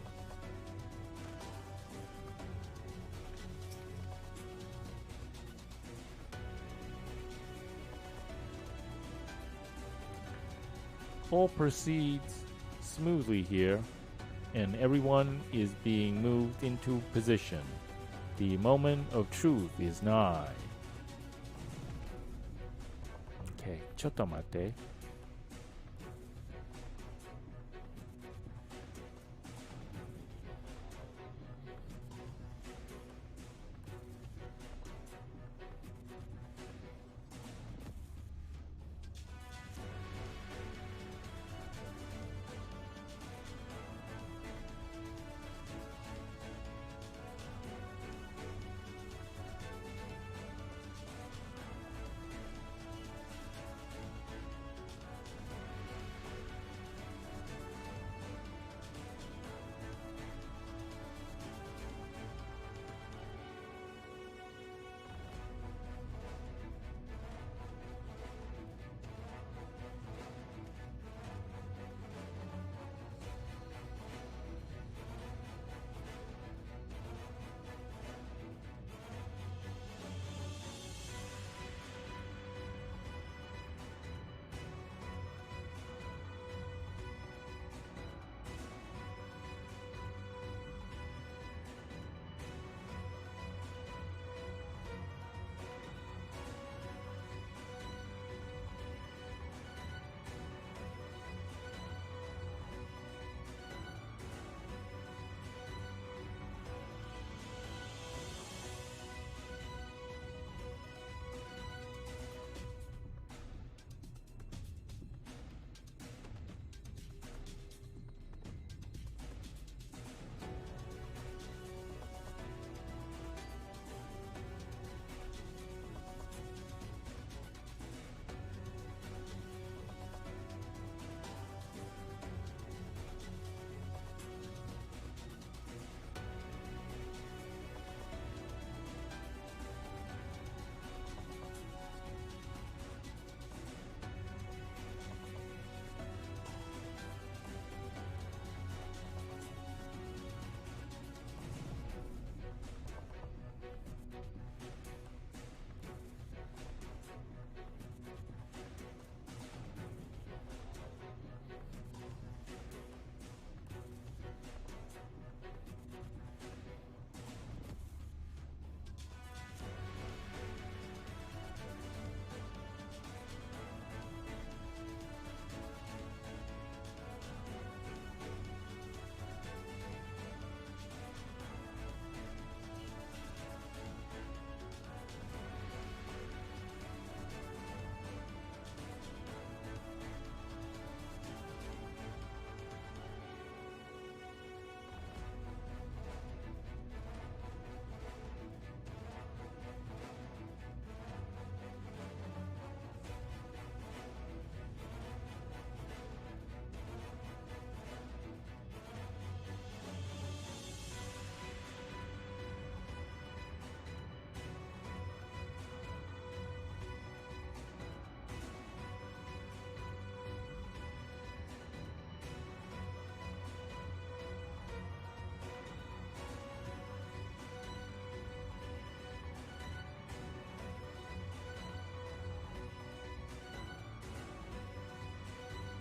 All proceeds smoothly here, and everyone is being moved into position. The moment of truth is nigh. Okay, ちょっと待って。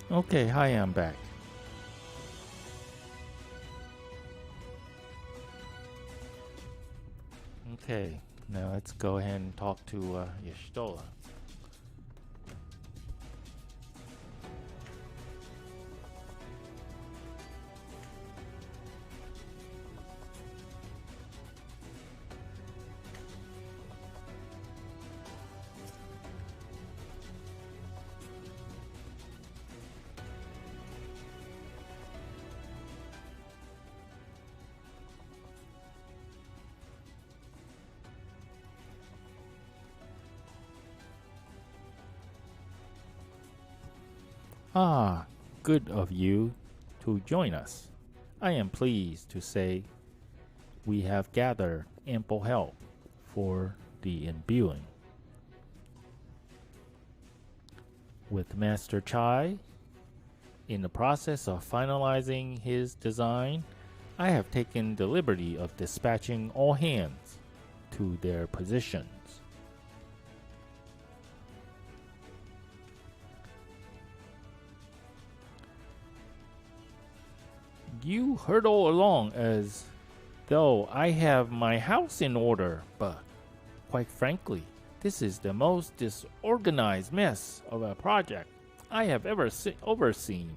Okay, hi, I'm back. Okay, now let's go ahead and talk to Yashtola. Ah, good of you to join us. I am pleased to say we have gathered ample help for the imbuing. With Master Chai in the process of finalizing his design, I have taken the liberty of dispatching all hands to their positions. You hurtle along as though I have my house in order, but quite frankly, this is the most disorganized mess of a project I have ever overseen,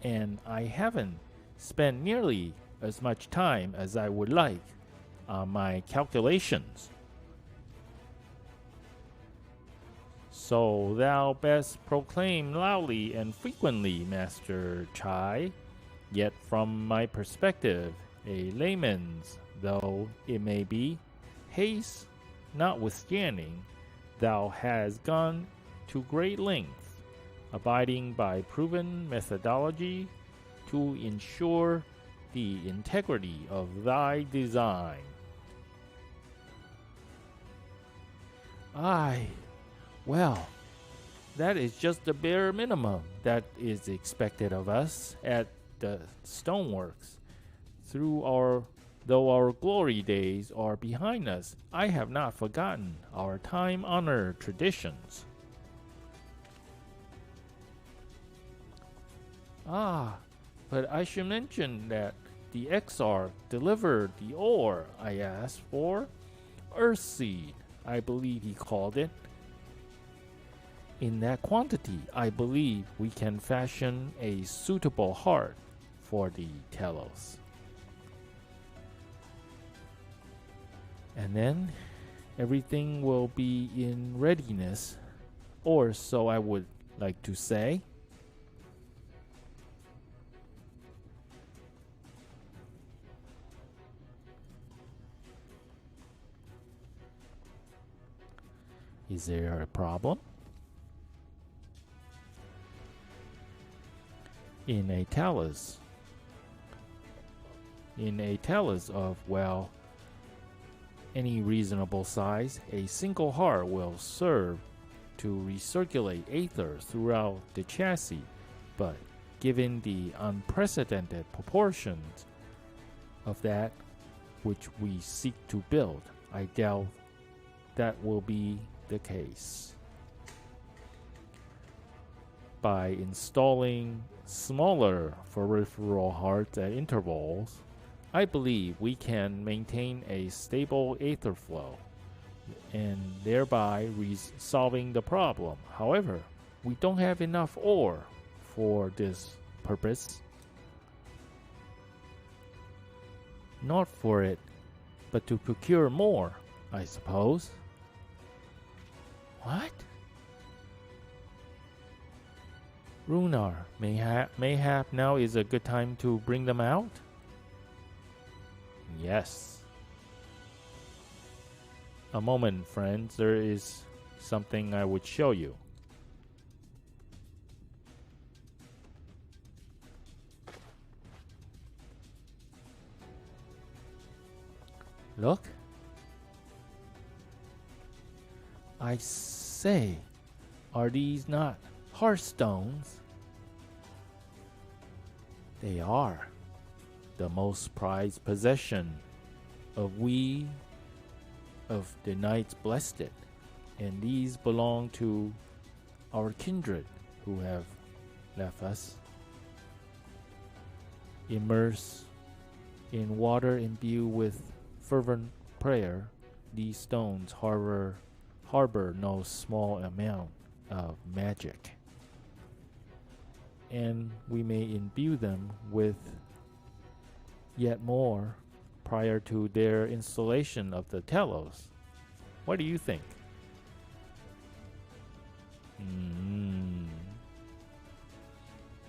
and I haven't spent nearly as much time as I would like on my calculations. So thou best proclaim loudly and frequently, Master Chai. Yet from my perspective, a layman's though it may be, haste notwithstanding, thou hast gone to great lengths, abiding by proven methodology, to ensure the integrity of thy design. Aye, well, that is just the bare minimum that is expected of us at the stoneworks. Though our glory days are behind us, I have not forgotten our time-honored traditions. Ah, but I should mention that the Exarch delivered the ore I asked for. Earthseed, I believe he called it. In that quantity, I believe we can fashion a suitable heart for the Telos. And then everything will be in readiness, or so I would like to say. Is there a problem? In a talus of, well, any reasonable size, a single heart will serve to recirculate aether throughout the chassis, but given the unprecedented proportions of that which we seek to build, I doubt that will be the case. By installing smaller peripheral hearts at intervals, I believe we can maintain a stable aether flow and thereby solving the problem. However, we don't have enough ore for this purpose. Not for it, but to procure more, I suppose. What? Runar, mayhap now is a good time to bring them out? Yes. A moment, friends. There is something I would show you. Look. I say, are these not hearthstones? They are. The most prized possession of the Knights Blessed, and these belong to our kindred who have left us. Immersed in water imbued with fervent prayer, these stones harbor no small amount of magic, and we may imbue them with yet more prior to their installation of the Telos. What do you think?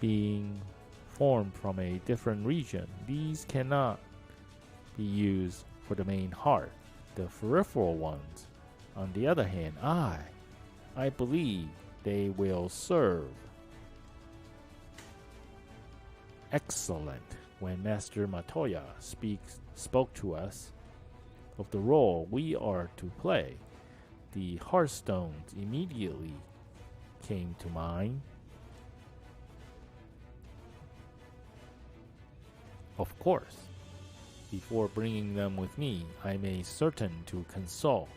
Being formed from a different region, these cannot be used for the main heart. The peripheral ones, on the other hand, I believe they will serve. Excellent. When Master Matoya spoke to us, of the role we are to play, the Hearthstones immediately came to mind. Of course, before bringing them with me, I made certain to consult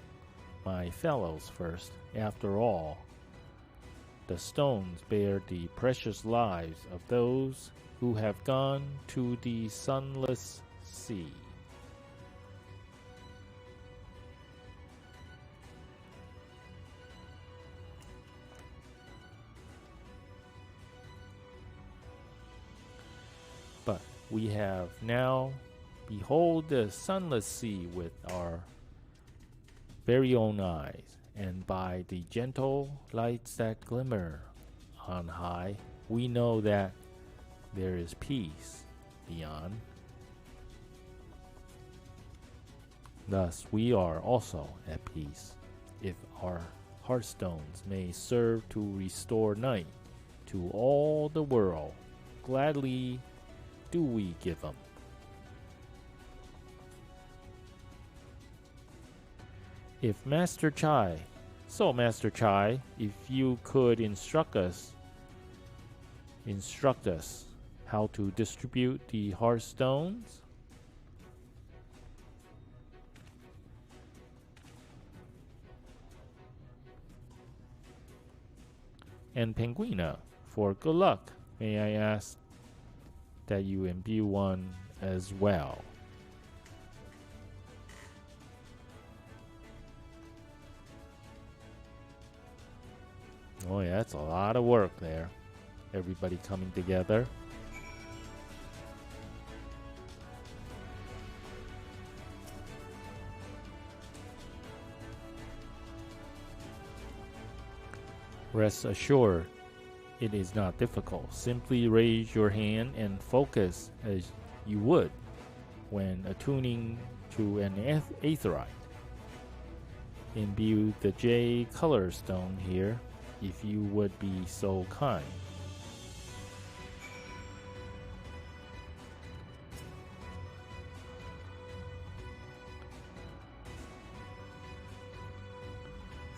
my fellows first. After all, the stones bear the precious lives of those who have gone to the sunless sea. But we have now behold the sunless sea with our very own eyes, and by the gentle lights that glimmer on high, we know that there is peace beyond. Thus, we are also at peace, if our hearthstones may serve to restore night to all the world. Gladly do we give them. If Master Chai, if you could instruct us how to distribute the hearthstones. And Penguina, for good luck, may I ask that you imbue one as well. Oh yeah, that's a lot of work there. Everybody coming together. Rest assured, it is not difficult. Simply raise your hand and focus as you would when attuning to an aetheryte. Imbue the J color stone here, if you would be so kind.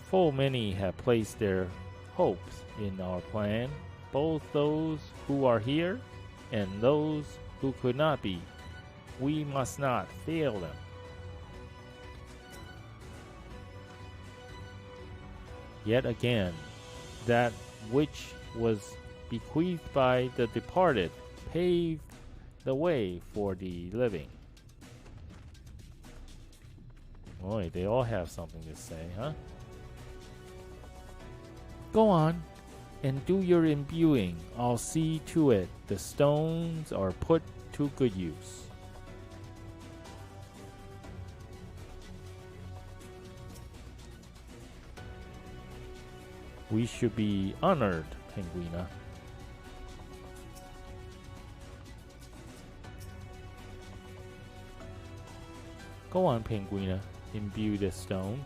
Full many have placed their hopes in our plan, both those who are here and those who could not be. We must not fail them. Yet again, that which was bequeathed by the departed paved the way for the living. Boy, they all have something to say, huh? Go on and do your imbuing. I'll see to it the stones are put to good use. We should be honored, Penguina. Go on, Penguina. Imbue the stone.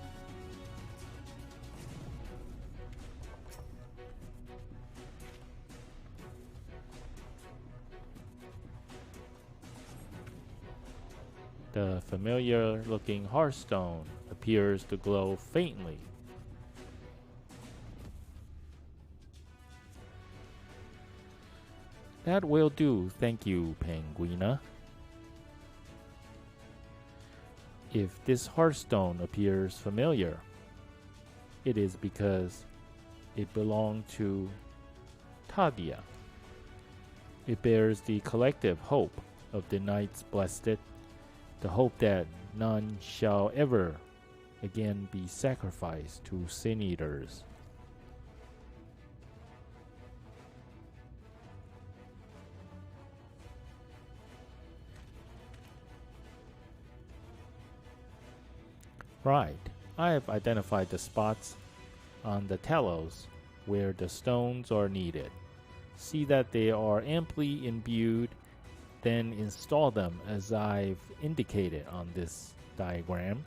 The familiar-looking hearthstone appears to glow faintly. That will do, thank you, Penguina. If this hearthstone appears familiar, it is because it belonged to Tadia. It bears the collective hope of the Knights Blessed, the hope that none shall ever again be sacrificed to sin eaters. Right, I have identified the spots on the telos where the stones are needed. See that they are amply imbued, then install them as I've indicated on this diagram.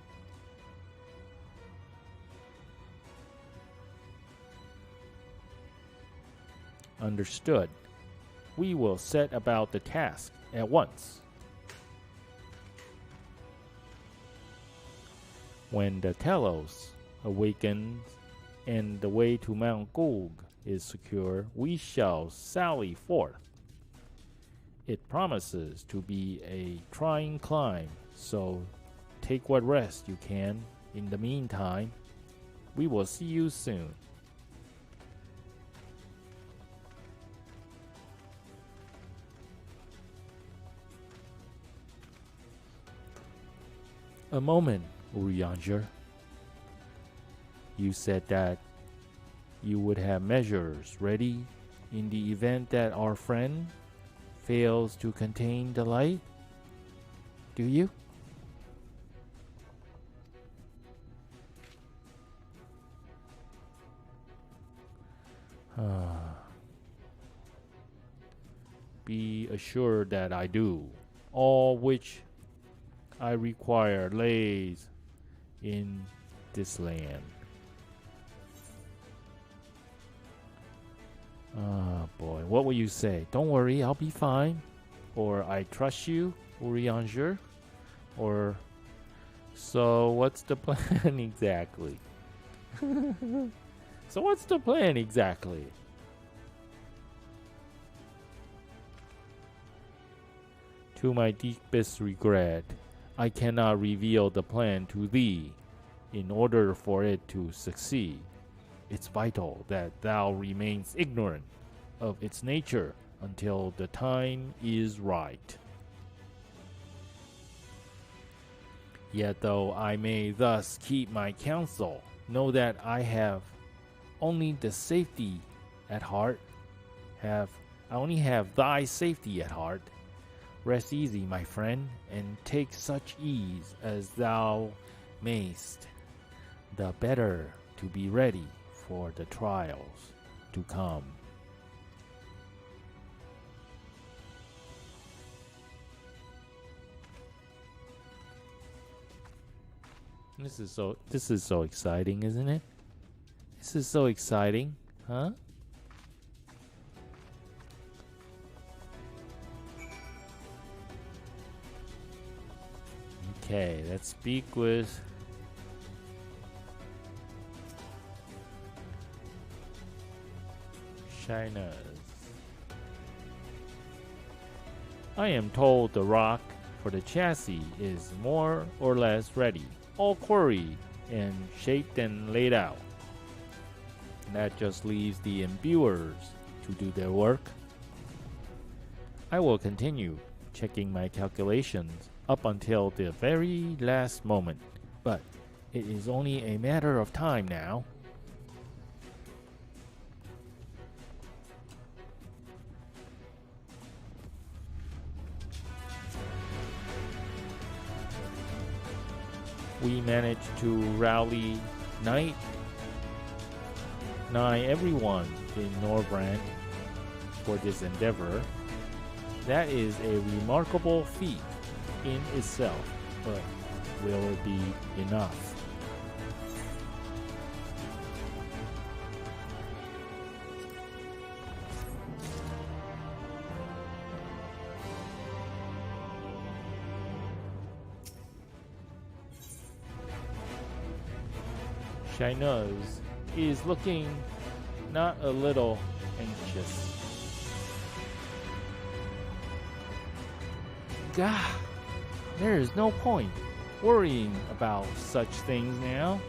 Understood. We will set about the task at once. When the Telos awakens and the way to Mount Gulg is secure, we shall sally forth. It promises to be a trying climb, so take what rest you can. In the meantime, we will see you soon. A moment, Urianger. You said that you would have measures ready in the event that our friend fails to contain the light? Do you? Be assured that I do. All which I require lays in this land. Ah, boy. What will you say? Don't worry, I'll be fine. Or I trust you, Urianger. Or so what's the plan exactly? So what's the plan exactly? To my deepest regret, I cannot reveal the plan to thee. In order for it to succeed, it's vital that thou remains ignorant of its nature until the time is right. Yet though I may thus keep my counsel, know that I have only the safety at heart. I only have thy safety at heart. Rest easy, my friend, and take such ease as thou mayst, the better to be ready for the trials to come. This is so exciting, isn't it? This is so exciting, huh? Okay, let's speak with Shinaz. I am told the rock for the chassis is more or less ready, all quarried and shaped and laid out. That just leaves the imbuers to do their work. I will continue checking my calculations up until the very last moment, but it is only a matter of time now. We managed to rally nigh everyone in Norbrand for this endeavor. That is a remarkable feat in itself, but will it be enough? Shinaz is looking not a little anxious. Gah! There is no point worrying about such things now.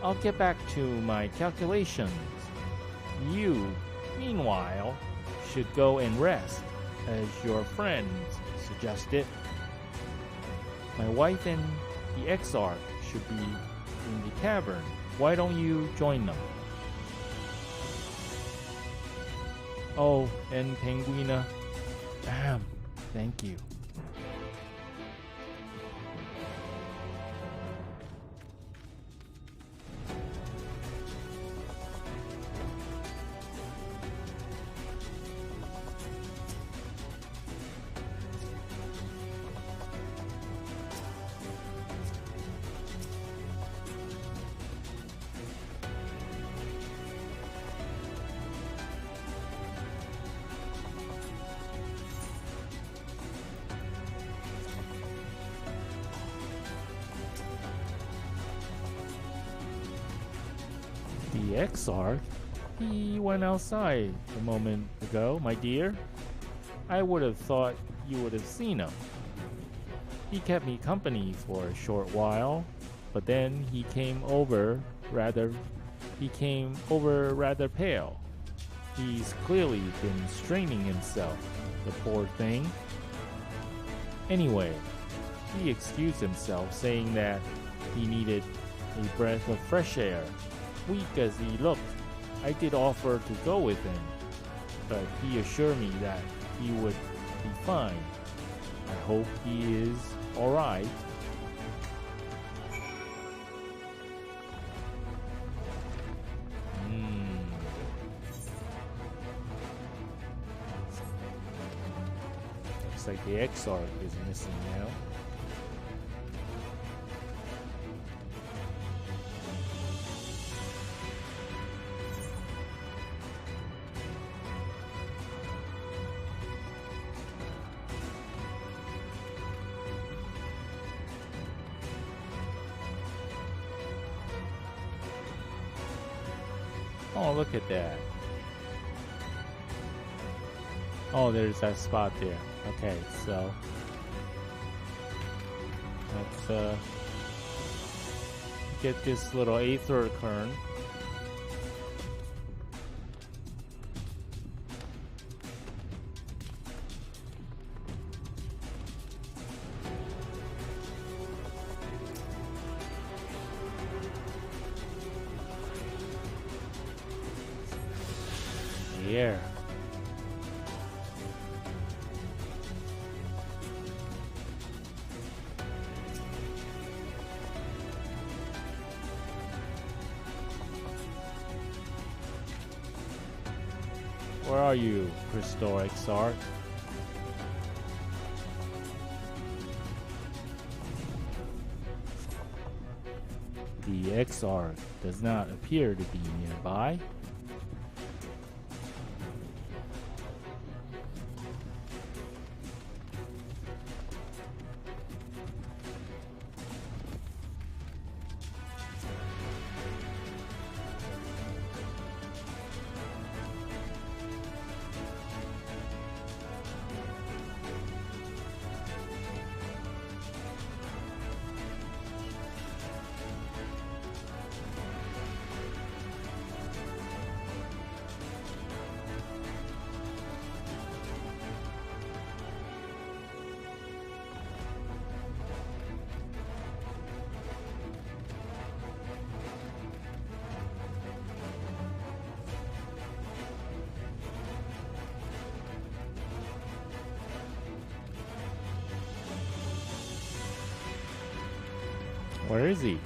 I'll get back to my calculations. You, meanwhile, should go and rest, as your friends suggested. My wife and the Exarch should be in the cavern. Why don't you join them? Oh, and Penguina. Thank you. The Exarch? He went outside a moment ago, my dear. I would have thought you would have seen him. He kept me company for a short while, but then he came over rather pale. He's clearly been straining himself, the poor thing. Anyway, he excused himself, saying that he needed a breath of fresh air. Weak as he looked, I did offer to go with him, but he assured me that he would be fine. I hope he is alright. Looks like the Exarch is missing now. Oh, look at that. Oh, there's that spot there. Okay, so let's get this little aether kern. Here. Where are you, Crystal Exarch? The Exarch does not appear to be nearby. Where is he?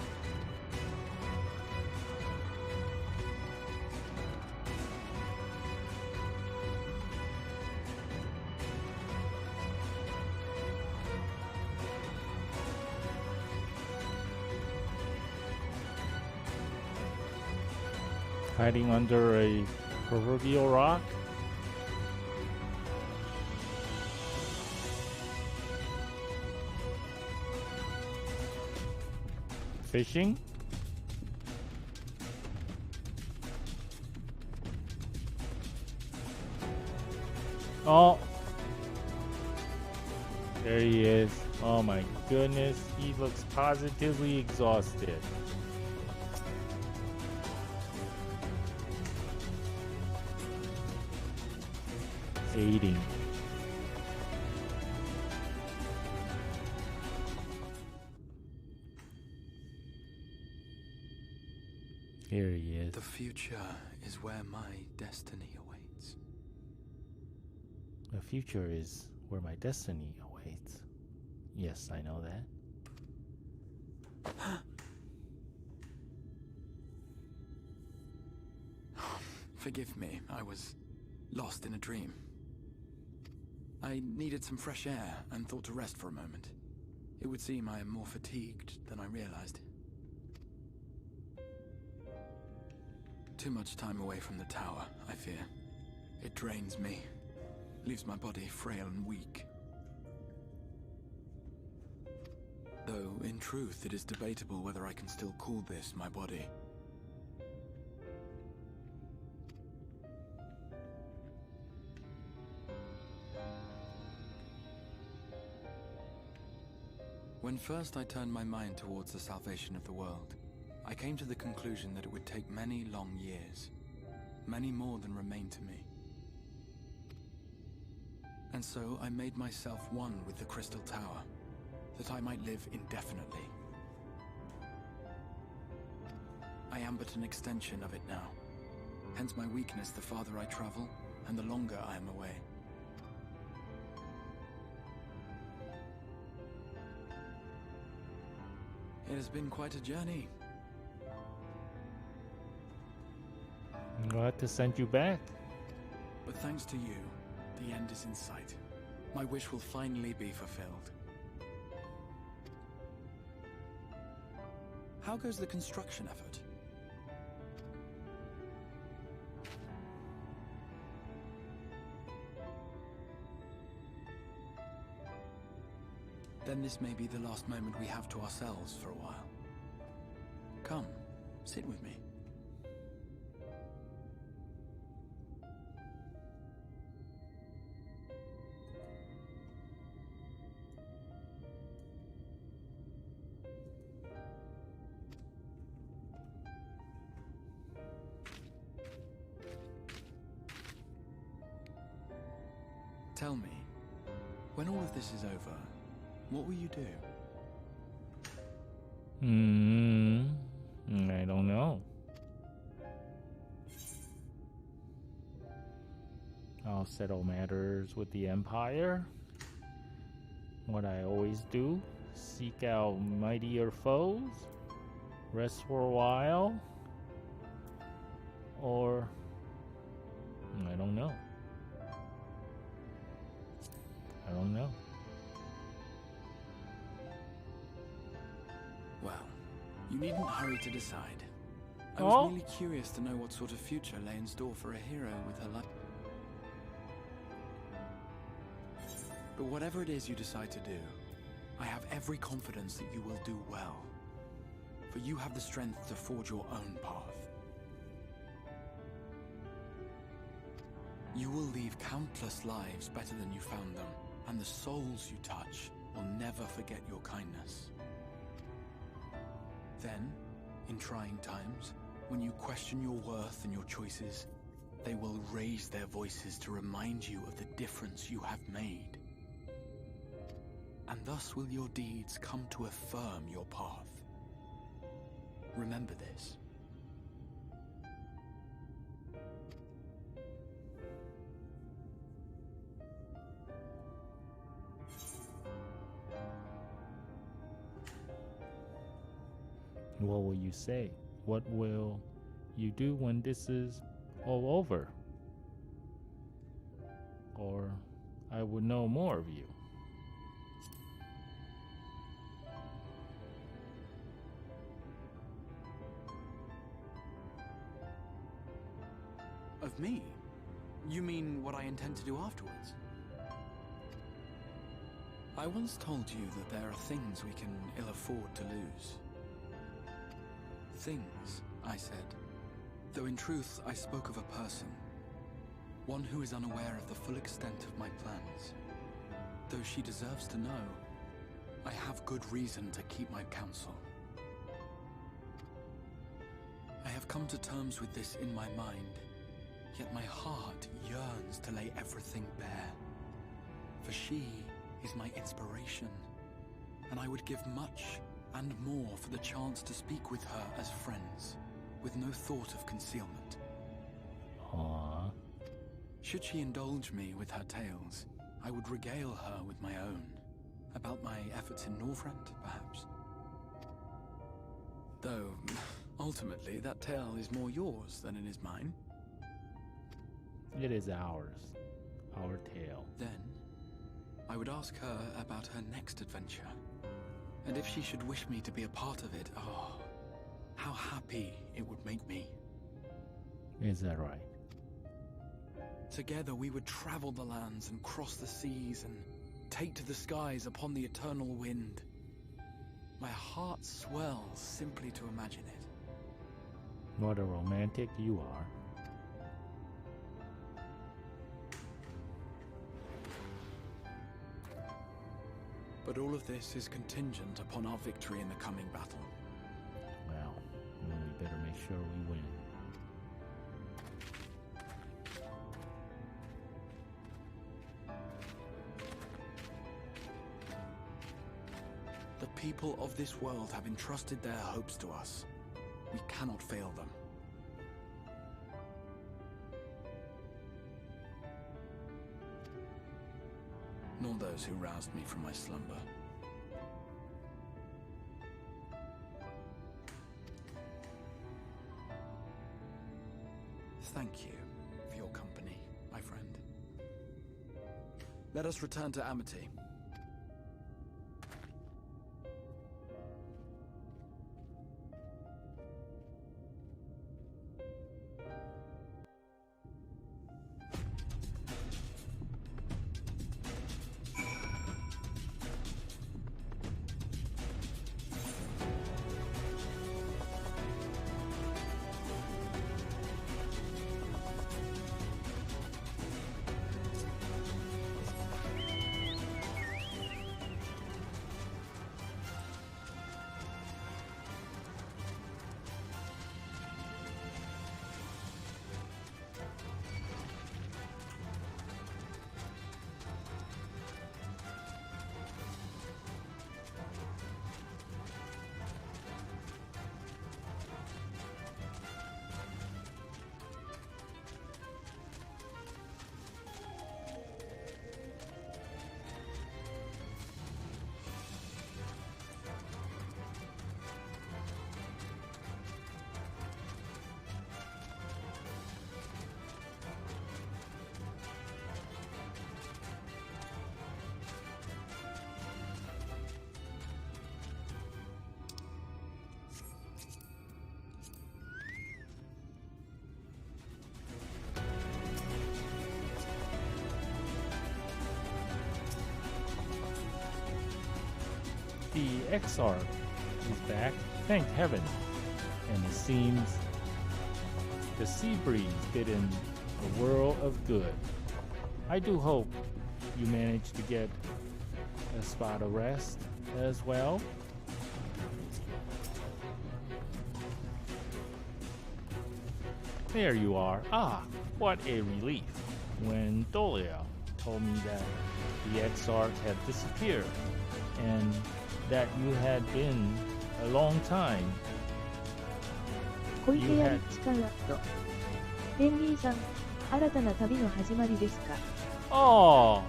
Hiding under a proverbial rock? Fishing? Oh! There he is. Oh my goodness, he looks positively exhausted. Aiding. Here he is. The future is where my destiny awaits. The future is where my destiny awaits. Yes, I know that. Forgive me, I was lost in a dream. I needed some fresh air and thought to rest for a moment. It would seem I am more fatigued than I realized. Too much time away from the tower, I fear. It drains me, leaves my body frail and weak. Though, in truth, it is debatable whether I can still call this my body. When first I turned my mind towards the salvation of the world, I came to the conclusion that it would take many long years, many more than remain to me. And so I made myself one with the Crystal Tower, that I might live indefinitely. I am but an extension of it now, hence my weakness the farther I travel, and the longer I am away. It has been quite a journey. I'll have to send you back. But thanks to you, the end is in sight. My wish will finally be fulfilled. How goes the construction effort? Then this may be the last moment we have to ourselves for a while. Come, sit with me. Tell me, when all of this is over, what will you do? I don't know. I'll settle matters with the Empire. What I always do, seek out mightier foes, rest for a while, or I don't know. I don't know. Well, you needn't hurry to decide. I was merely curious to know what sort of future lay in store for a hero with her life. But whatever it is you decide to do, I have every confidence that you will do well. For you have the strength to forge your own path. You will leave countless lives better than you found them, and the souls you touch will never forget your kindness. Then, in trying times, when you question your worth and your choices, they will raise their voices to remind you of the difference you have made. And thus will your deeds come to affirm your path. Remember this. What will you say? What will you do when this is all over? Or I would know more of you. Of me? You mean what I intend to do afterwards? I once told you that there are things we can ill afford to lose. Things, I said, though in truth I spoke of a person. One who is unaware of the full extent of my plans. Though she deserves to know, I have good reason to keep my counsel. I have come to terms with this in my mind, yet my heart yearns to lay everything bare. For she is my inspiration, and I would give much and more for the chance to speak with her as friends, with no thought of concealment. Aww. Should she indulge me with her tales, I would regale her with my own, about my efforts in Northrend, perhaps. Though, ultimately, that tale is more yours than it is mine. It is ours. Our tale. Then, I would ask her about her next adventure. And if she should wish me to be a part of it, oh, how happy it would make me. Is that right? Together we would travel the lands and cross the seas and take to the skies upon the eternal wind. My heart swells simply to imagine it. What a romantic you are. But all of this is contingent upon our victory in the coming battle. Well, we better make sure we win. The people of this world have entrusted their hopes to us. We cannot fail them. Nor those who roused me from my slumber. Thank you for your company, my friend. Let us return to Amity. The Exarch is back, thank heaven, and it seems the sea breeze did in a world of good. I do hope you managed to get a spot of rest as well. There you are. Ah, what a relief when Dolia told me that the Exarch had disappeared and that you had been a long time. 小池やりチカラット。ペンギンさん、新たな旅の始まりですか？ Oh,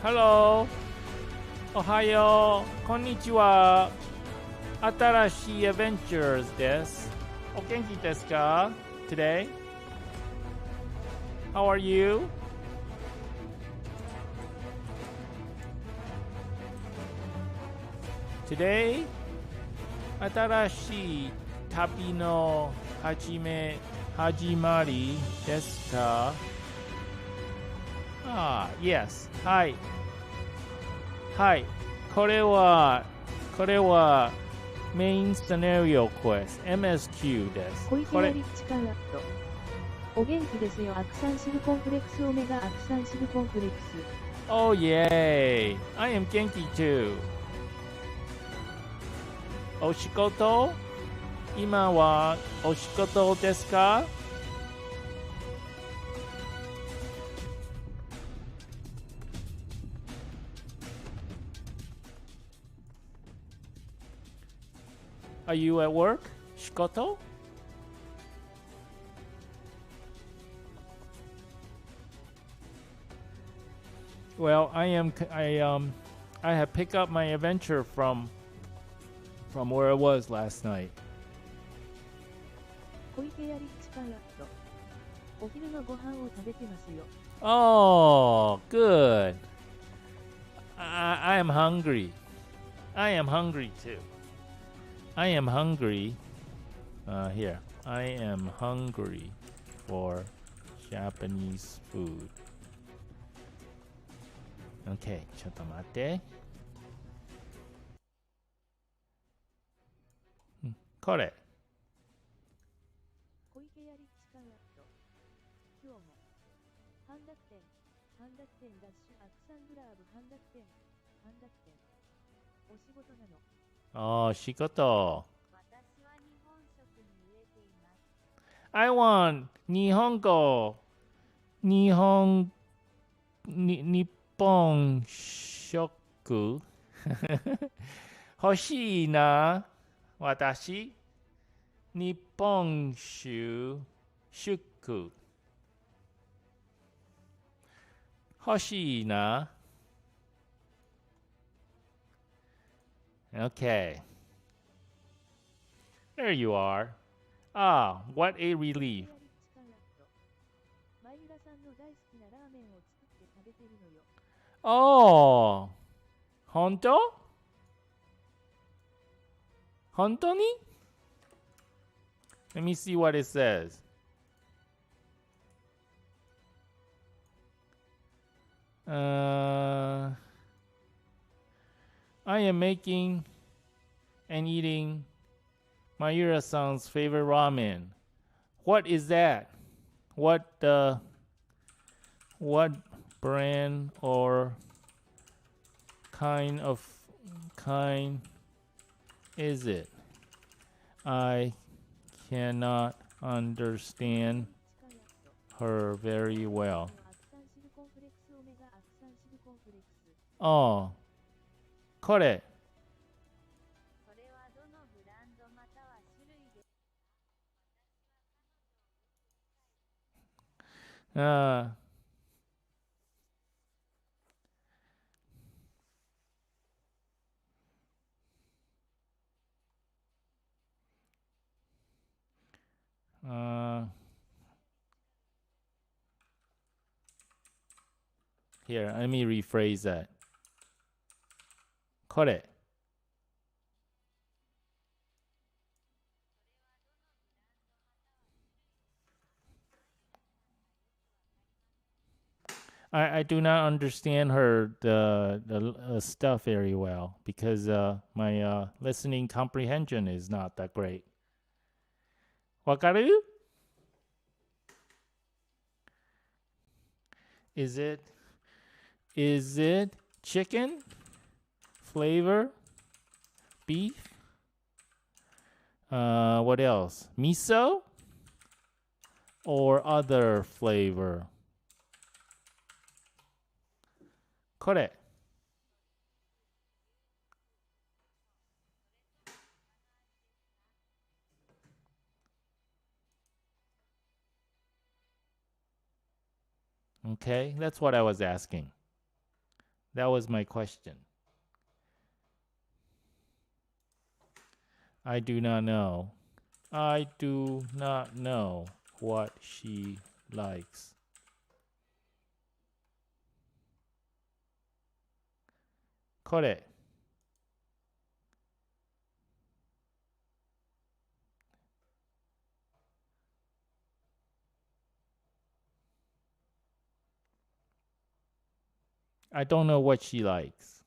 hello. Ohayo. Konnichiwa. Atarashi adventures desu. O genki desu ka? Today? How are you? Today? Atarashi tabi no hajimari desu ka? Ah, yes. Hi. Hi. これはメインシナリオクエスト MSQ です。小池やりチカラット。お元気ですよ。アクサンシルコンプレックスオメガアクサンシルコンプレックス。Oh, yay. I am Genki too. お仕事？今はお仕事ですか？Are you at work? 仕事? Well, I have picked up my adventure from where I was last night. 小池やりチカラット。お昼のご飯を食べてますよ。Oh, good. I am hungry. I am hungry too. I am hungry. Here. I am hungry for Japanese food. Okay, ちょっと待って。これ。小池やりチカラット。今日も。半濁点ダッシュアクサングラーブ半濁点。お仕事なの。 Oh, shigoto. 私は日本食に飢えています。 I want Nihongo. Nippon shoku. 欲しいな。私。日本酒。食。欲しいな。Okay. There you are. Ah, what a relief. リッチカンラット。マイラさんの大好きなラーメンを作って食べてるのよ。 Oh, 本当？本当に？ Let me see what it says. I am making and eating Mayura-san's favorite ramen. What is that? What brand or kind is it? I cannot understand リッチカンラット。 her very well. アクサンシルコンフレックスオメガアクサンシルコンフレックス。 Oh, これ。それはどのブランドまたは種類で。 Here, let me rephrase that. これ。I do not understand the stuff very well because my listening comprehension is not that great. わかる? Is it chicken? Flavor? Beef? What else? Miso? Or other flavor? これ。Okay, that's what I was asking. That was my question. I do not know. I do not know what she likes. これ。I don't know what she likes.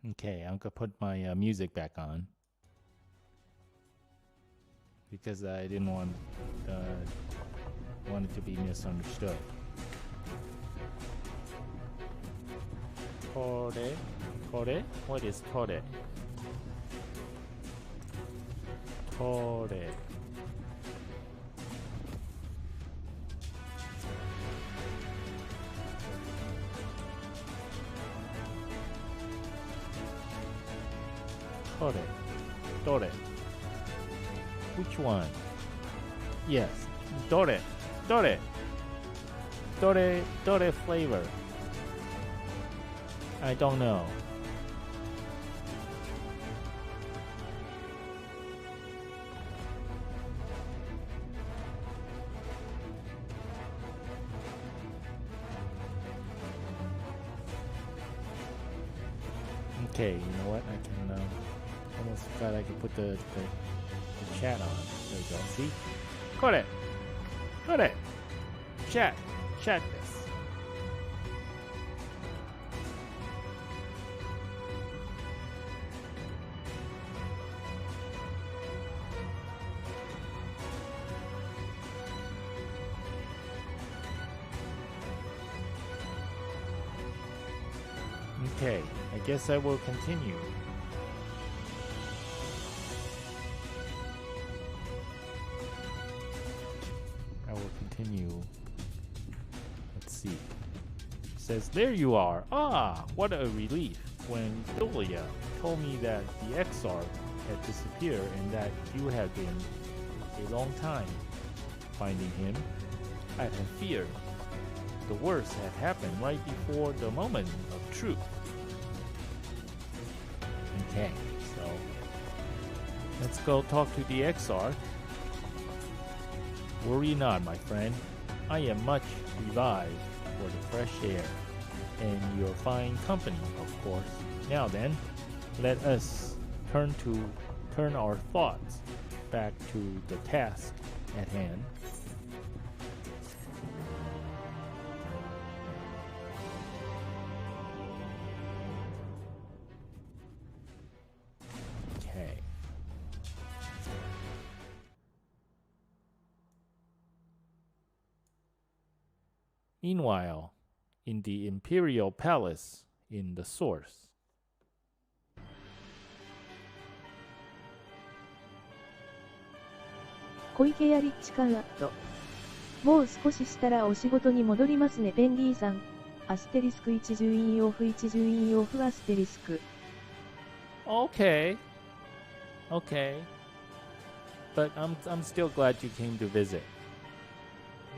Okay, I'm gonna put my music back on because I didn't want it to be misunderstood. これ? What is これ? これ. Dore. Which one? Yes. Dore flavor. I don't know. Okay, you know what? I can almost forgot I could put the chat on. There you go. See? これ Chat this. Okay, I guess I will continue. I will continue. Let's see. It says, there you are. Ah, what a relief. When Julia told me that the Exarch had disappeared and that you had been a long time finding him, I had feared the worst had happened right before the moment of truth. Okay, so let's go talk to the Exarch. Worry not, my friend. I am much revived for the fresh air and your fine company, of course. Now then, let us turn our thoughts back to the task at hand. Okay. Meanwhile, in the Imperial Palace in the Source. 小池屋リッチカンアット。もう少ししたらお仕事に戻りますねペンギーさん。アステリスク1重印オフ1重印オフアステリスク。Okay. Okay. But I'm still glad you came to visit.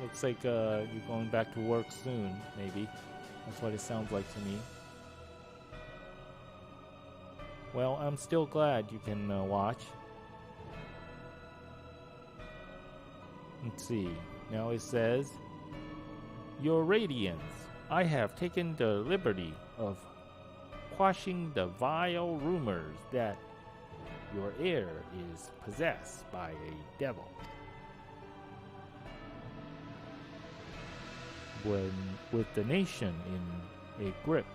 Looks like you're going back to work soon, maybe. That's what it sounds like to me. Well, I'm still glad you can watch. Let's see. Now it says, Your Radiance, I have taken the liberty of quashing the vile rumors that your heir is possessed by a devil. When with the nation in a grip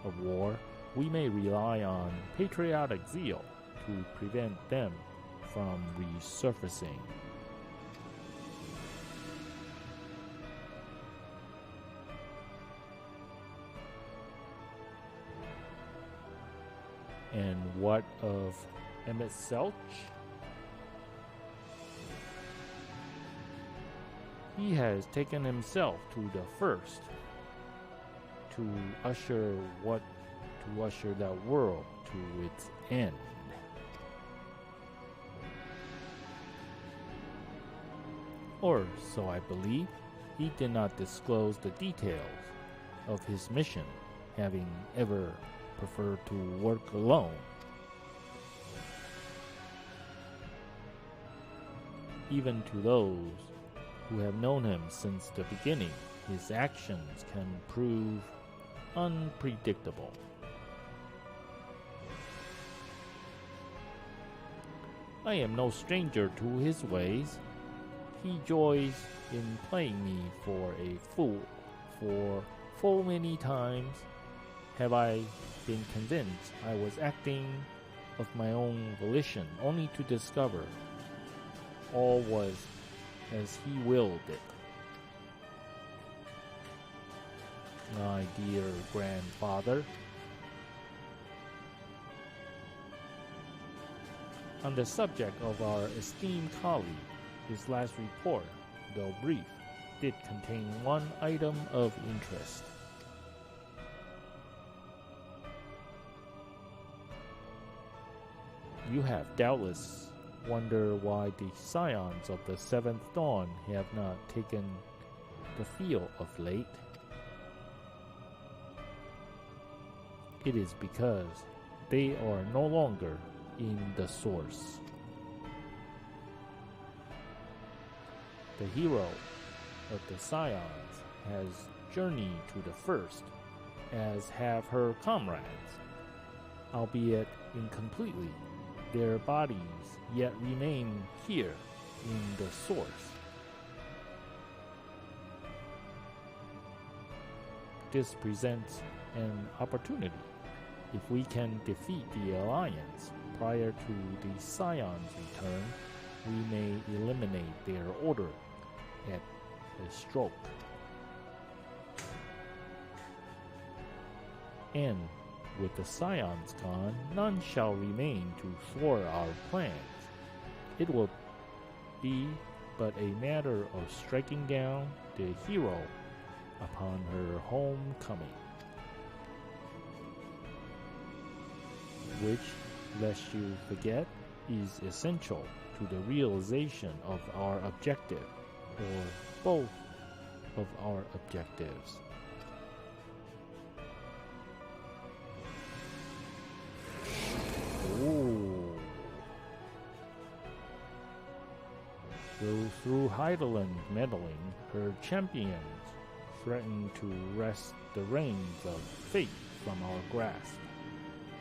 of war, we may rely on patriotic zeal to prevent them from resurfacing. And what of Emmett Selch? He has taken himself to the first to usher that world to its end. Or so I believe. He did not disclose the details of his mission, having ever preferred to work alone. Even to those who have known him since the beginning, his actions can prove unpredictable. I am no stranger to his ways. He joys in playing me for a fool. For full many times have I been convinced I was acting of my own volition, only to discover all was as he willed it. My dear grandfather, on the subject of our esteemed colleague, his last report, though brief, did contain one item of interest. You have doubtless wondered why the scions of the Seventh Dawn have not taken the field of late. It is because they are no longer in the Source. The hero of the scions has journeyed to the First, as have her comrades, albeit incompletely. Their bodies yet remain here in the Source. This presents an opportunity. If we can defeat the Alliance prior to the Scion's return, we may eliminate their order at a stroke. And with the scions gone, none shall remain to thwart our plans. It will be but a matter of striking down the hero upon her homecoming, which, lest you forget, is essential to the realization of our objective, or both of our objectives. Ooh. Though through Heidelin meddling, her champions threaten to wrest the reins of fate from our grasp.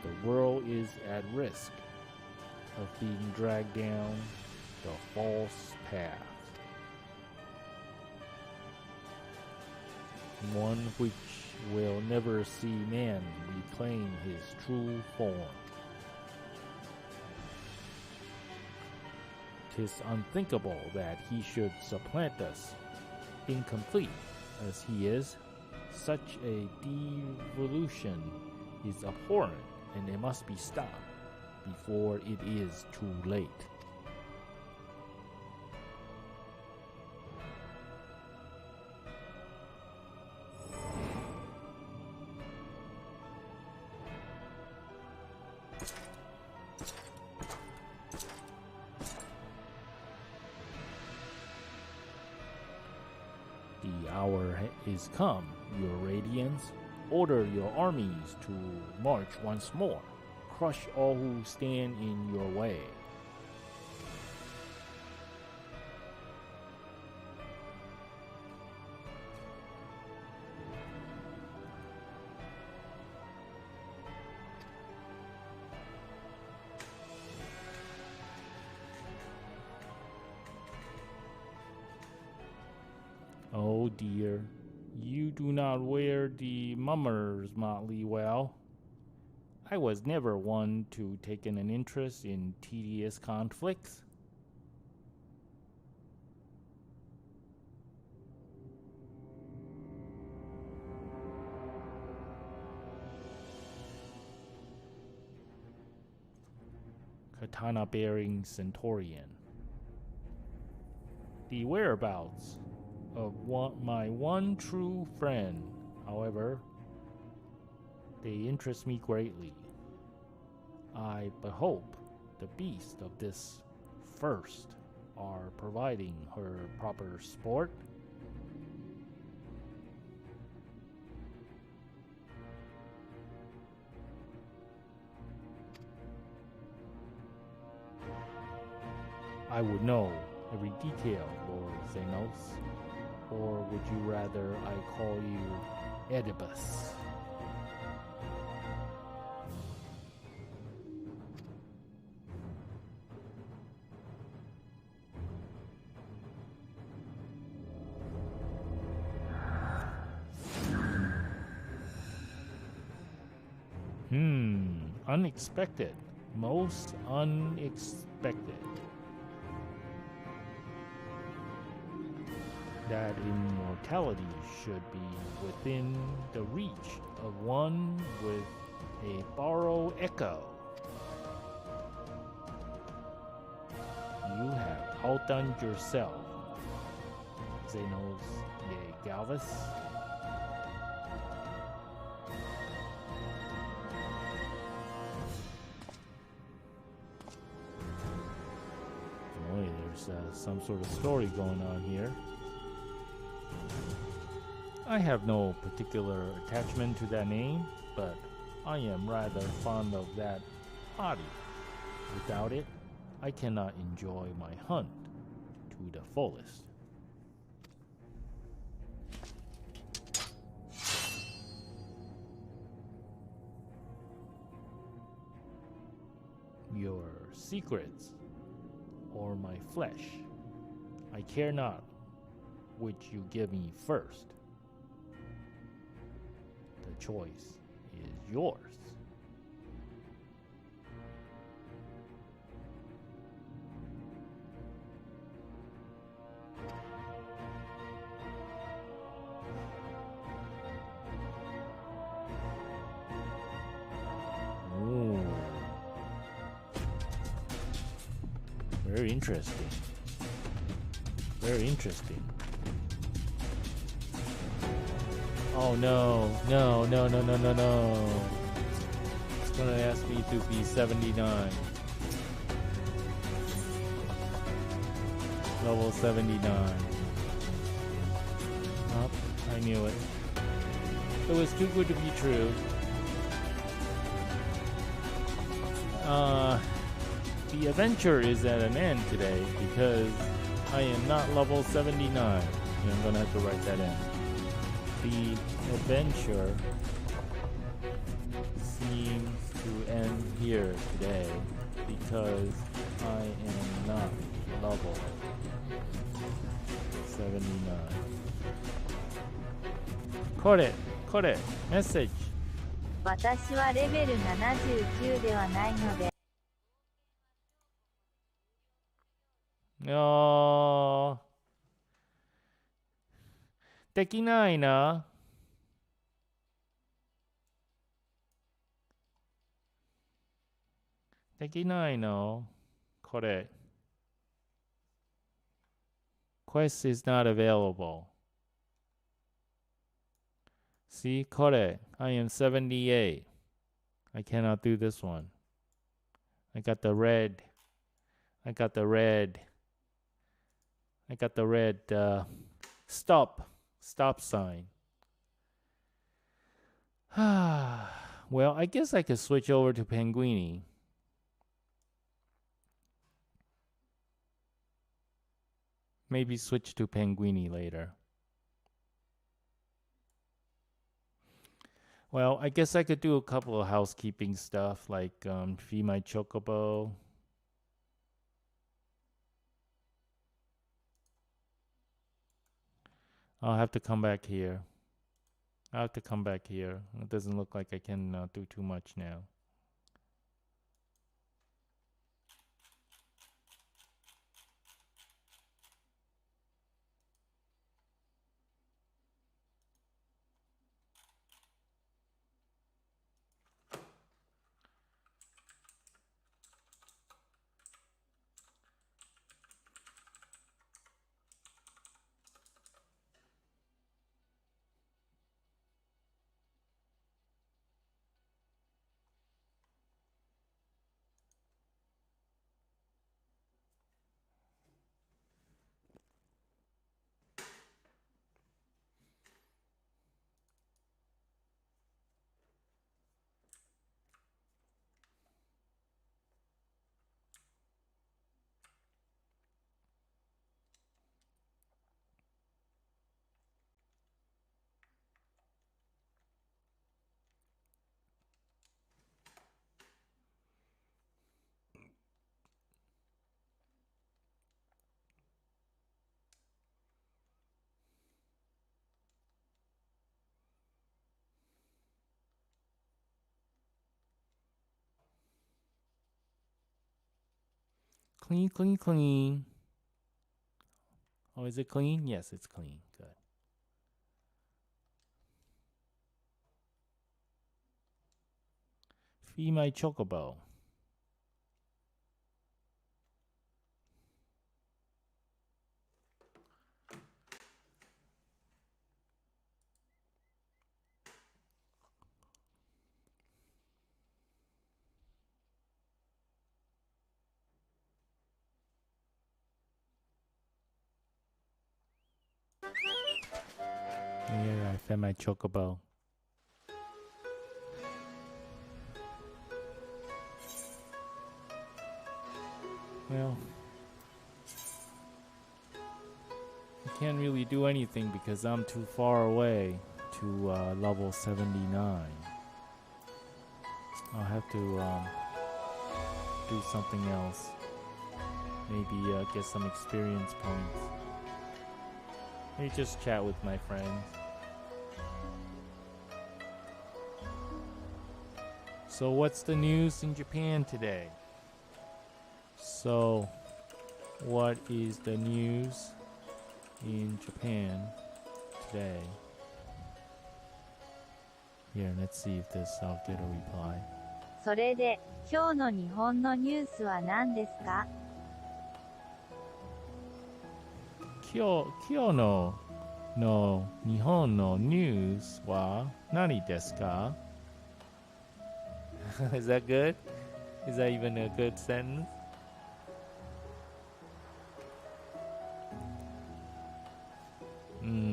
The world is at risk of being dragged down the false path, one which will never see man reclaim his true form. 'Tis unthinkable that he should supplant us, incomplete as he is. Such a devolution is abhorrent, and it must be stopped before it is too late. The hour is come, your radiance. Order your armies to march once more. Crush all who stand in your way. Oh dear, you do not wear the mummers motley well. I was never one to take an interest in tedious conflicts. Katana-bearing Centaurian. The whereabouts of my one true friend, however, they interest me greatly. I but hope the beasts of this first are providing her proper sport. I would know every detail, Lord Xenos. Or would you rather I call you Oedipus? Unexpected. Most unexpected. That immortality should be within the reach of one with a borrow echo. You have outdone yourself, Xenos de Galvus. Boy, there's some sort of story going on here. I have no particular attachment to that name, but I am rather fond of that body. Without it, I cannot enjoy my hunt to the fullest. Your secrets or my flesh, I care not which you give me first. The choice is yours. Very interesting. Very interesting. Oh no, no, no, no, no, no, no. It's gonna ask me to be 79. Level 79. Oh, I knew it. It was too good to be true. The adventure is at an end today because I am not level 79. I'm gonna have to write that in. The adventure seems to end here today because I am not level 79. これ message. 私はレベル79ではないので。できないな。できないの。これ。Quest is not available. See, これ。I am 78. I cannot do this one. I got the red. I got the red stop sign. Well, I guess I could switch over to Penguini. Maybe switch to Penguini later. Well, I guess I could do a couple of housekeeping stuff like feed my chocobo. I'll have to come back here. It doesn't look like I can do too much now. Clean. Oh, is it clean? Yes, it's clean. Good. Feed my chocobo. Here, I fed my chocobo. Well, I can't really do anything because I'm too far away to level 79. I'll have to do something else. Maybe get some experience points. Maybe just chat with my friends. So what's the news in Japan today? So what is the news in Japan today? Here, let's see if I'll get a reply. それで、今日の日本のニュースは何ですか? Kyo no Nihon no news wa nani desu ka? Is that good? Is that even a good sentence?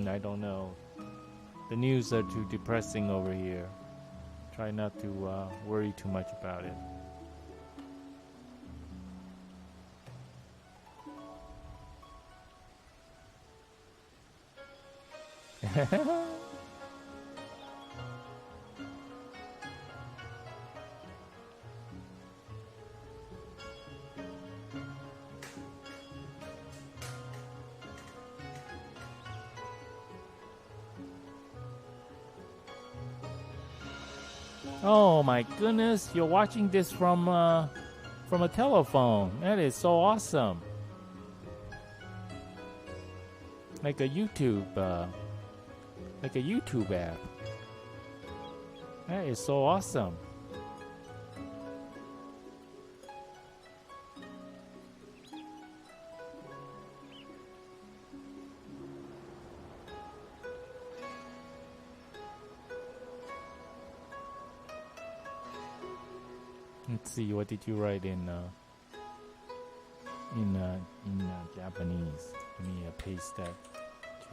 I don't know. The news are too depressing over here. Try not to worry too much about it. Oh my goodness, you're watching this from a telephone. That is so awesome. Like a YouTube app. That is so awesome. Let's see, what did you write in Japanese? Let me paste that to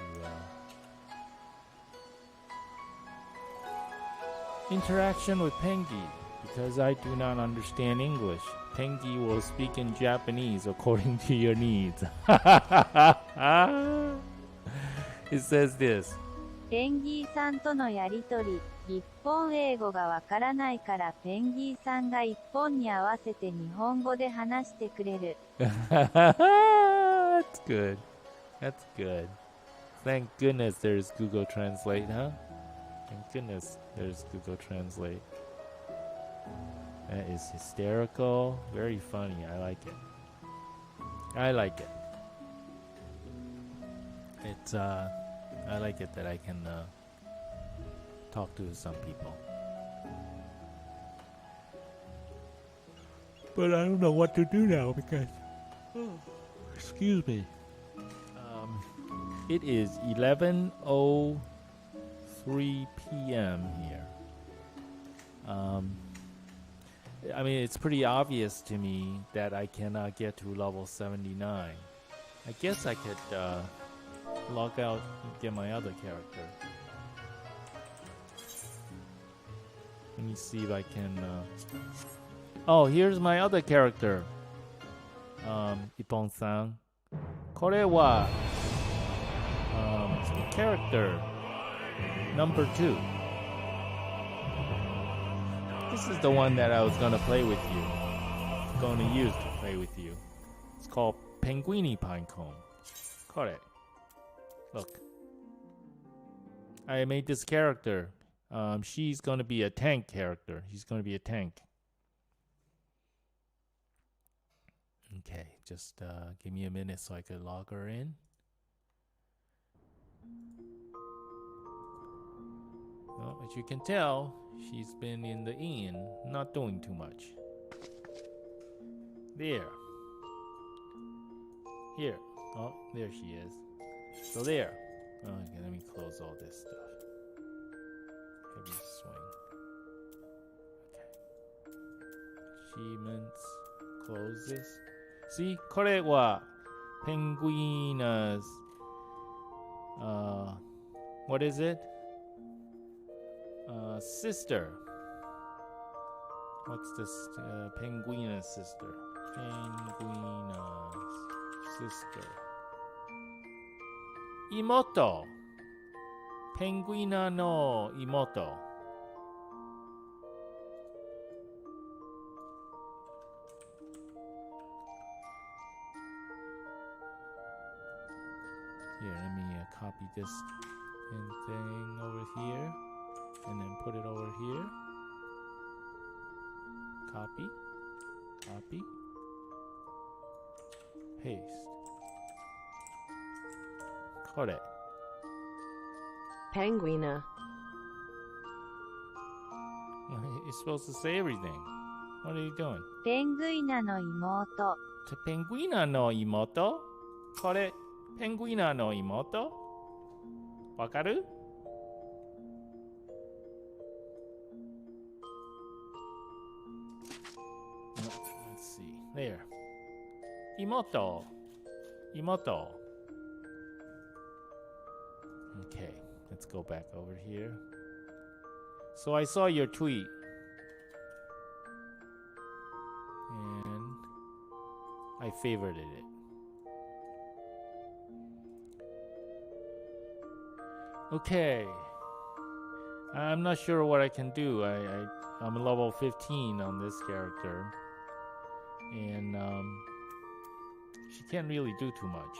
interaction with Pengi. Because I do not understand English, Pengi will speak in Japanese according to your needs. It says this. ペンギーさんとのやりとり、日本英語がわからないからペンギーさんが一本に合わせて日本語で話してくれる。That's good. That's good. Thank goodness there's Google Translate, huh? Thank goodness there's Google Translate. That is hysterical. Very funny. I like it. I like it. It's I like it that I can talk to some people. But I don't know what to do now because excuse me. It is 11:03 p.m. here. I mean, it's pretty obvious to me that I cannot get to level 79. I guess I could log out and get my other character. Let me see if I can. Oh, here's my other character. Ippon-san. これは character number 2. This is the one that I was gonna play with you. Gonna use to play with you. It's called Penguini Pinecone. Correct. Look. I made this character. She's gonna be a tank character. He's gonna be a tank. Okay, just give me a minute so I can log her in. Well, as you can tell, she's been in the inn, not doing too much. There. Here. Oh, there she is. So there. Okay, let me close all this stuff. Heavy swing. Okay. Achievements. Close this. See, これは Penguina's what is it? Sister. What's this? Penguina's sister. Penguina's sister. Imoto. Penguina no imoto. Here, let me copy this thing over here. And then put it over here. Copy. Copy. Paste. Correct. Penguina. You're supposed to say everything. What are you doing? ペングイナの妹。Penguina no imoto? Correct. ペンギナの妹わかる Let's see. There. 妹 Okay, let's go back over here. So I saw your tweet. And I favorited it. Okay. I'm not sure what I can do. I'm level 15 on this character. And she can't really do too much.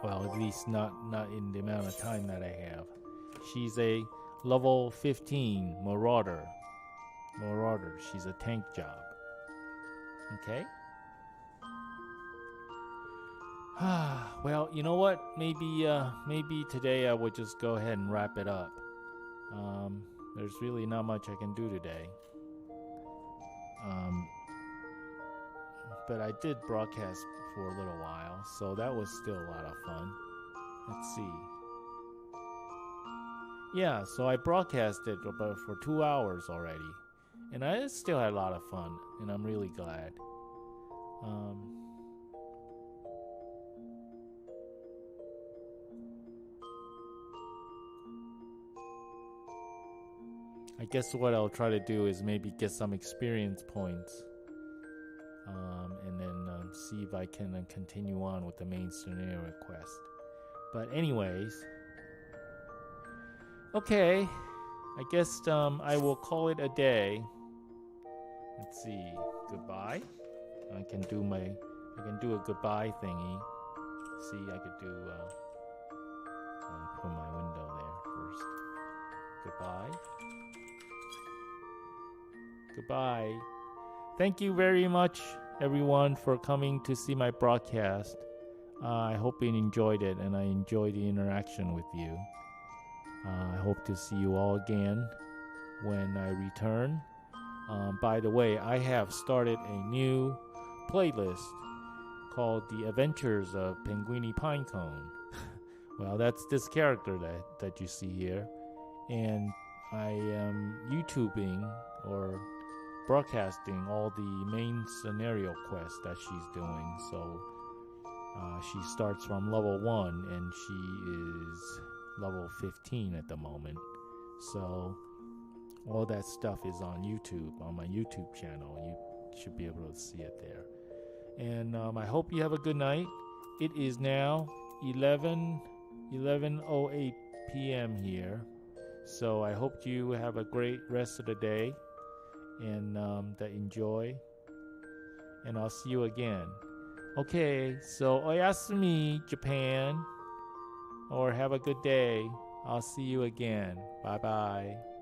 Well, at least not in the amount of time that I have. She's a level 15 Marauder. She's a tank job. Okay? Well, you know what? Maybe today I would just go ahead and wrap it up. There's really not much I can do today. But I did broadcast for a little while, so that was still a lot of fun. Let's see. Yeah, so I broadcasted about for 2 hours already, and I still had a lot of fun, and I'm really glad. I guess what I'll try to do is maybe get some experience points. And then see if I can continue on with the main scenario quest. But anyways, okay, I guess I will call it a day. Let's see, goodbye. I can do a goodbye thingy. See, I could do. I'll put my window there first. Goodbye. Goodbye. Thank you very much, everyone, for coming to see my broadcast. I hope you enjoyed it, and I enjoyed the interaction with you. I hope to see you all again when I return. By the way, I have started a new playlist called The Adventures of Penguini Pinecone. Well, that's this character that you see here. And I am YouTubing or broadcasting all the main scenario quests that she's doing. So she starts from level 1 and she is level 15 at the moment. So all that stuff is on YouTube, on my YouTube channel. You should be able to see it there. And I hope you have a good night. It is now 11:08 p.m. here. So I hope you have a great rest of the day and that enjoy. And I'll see you again. Okay, so oyasumi, Japan. Or have a good day. I'll see you again. Bye-bye.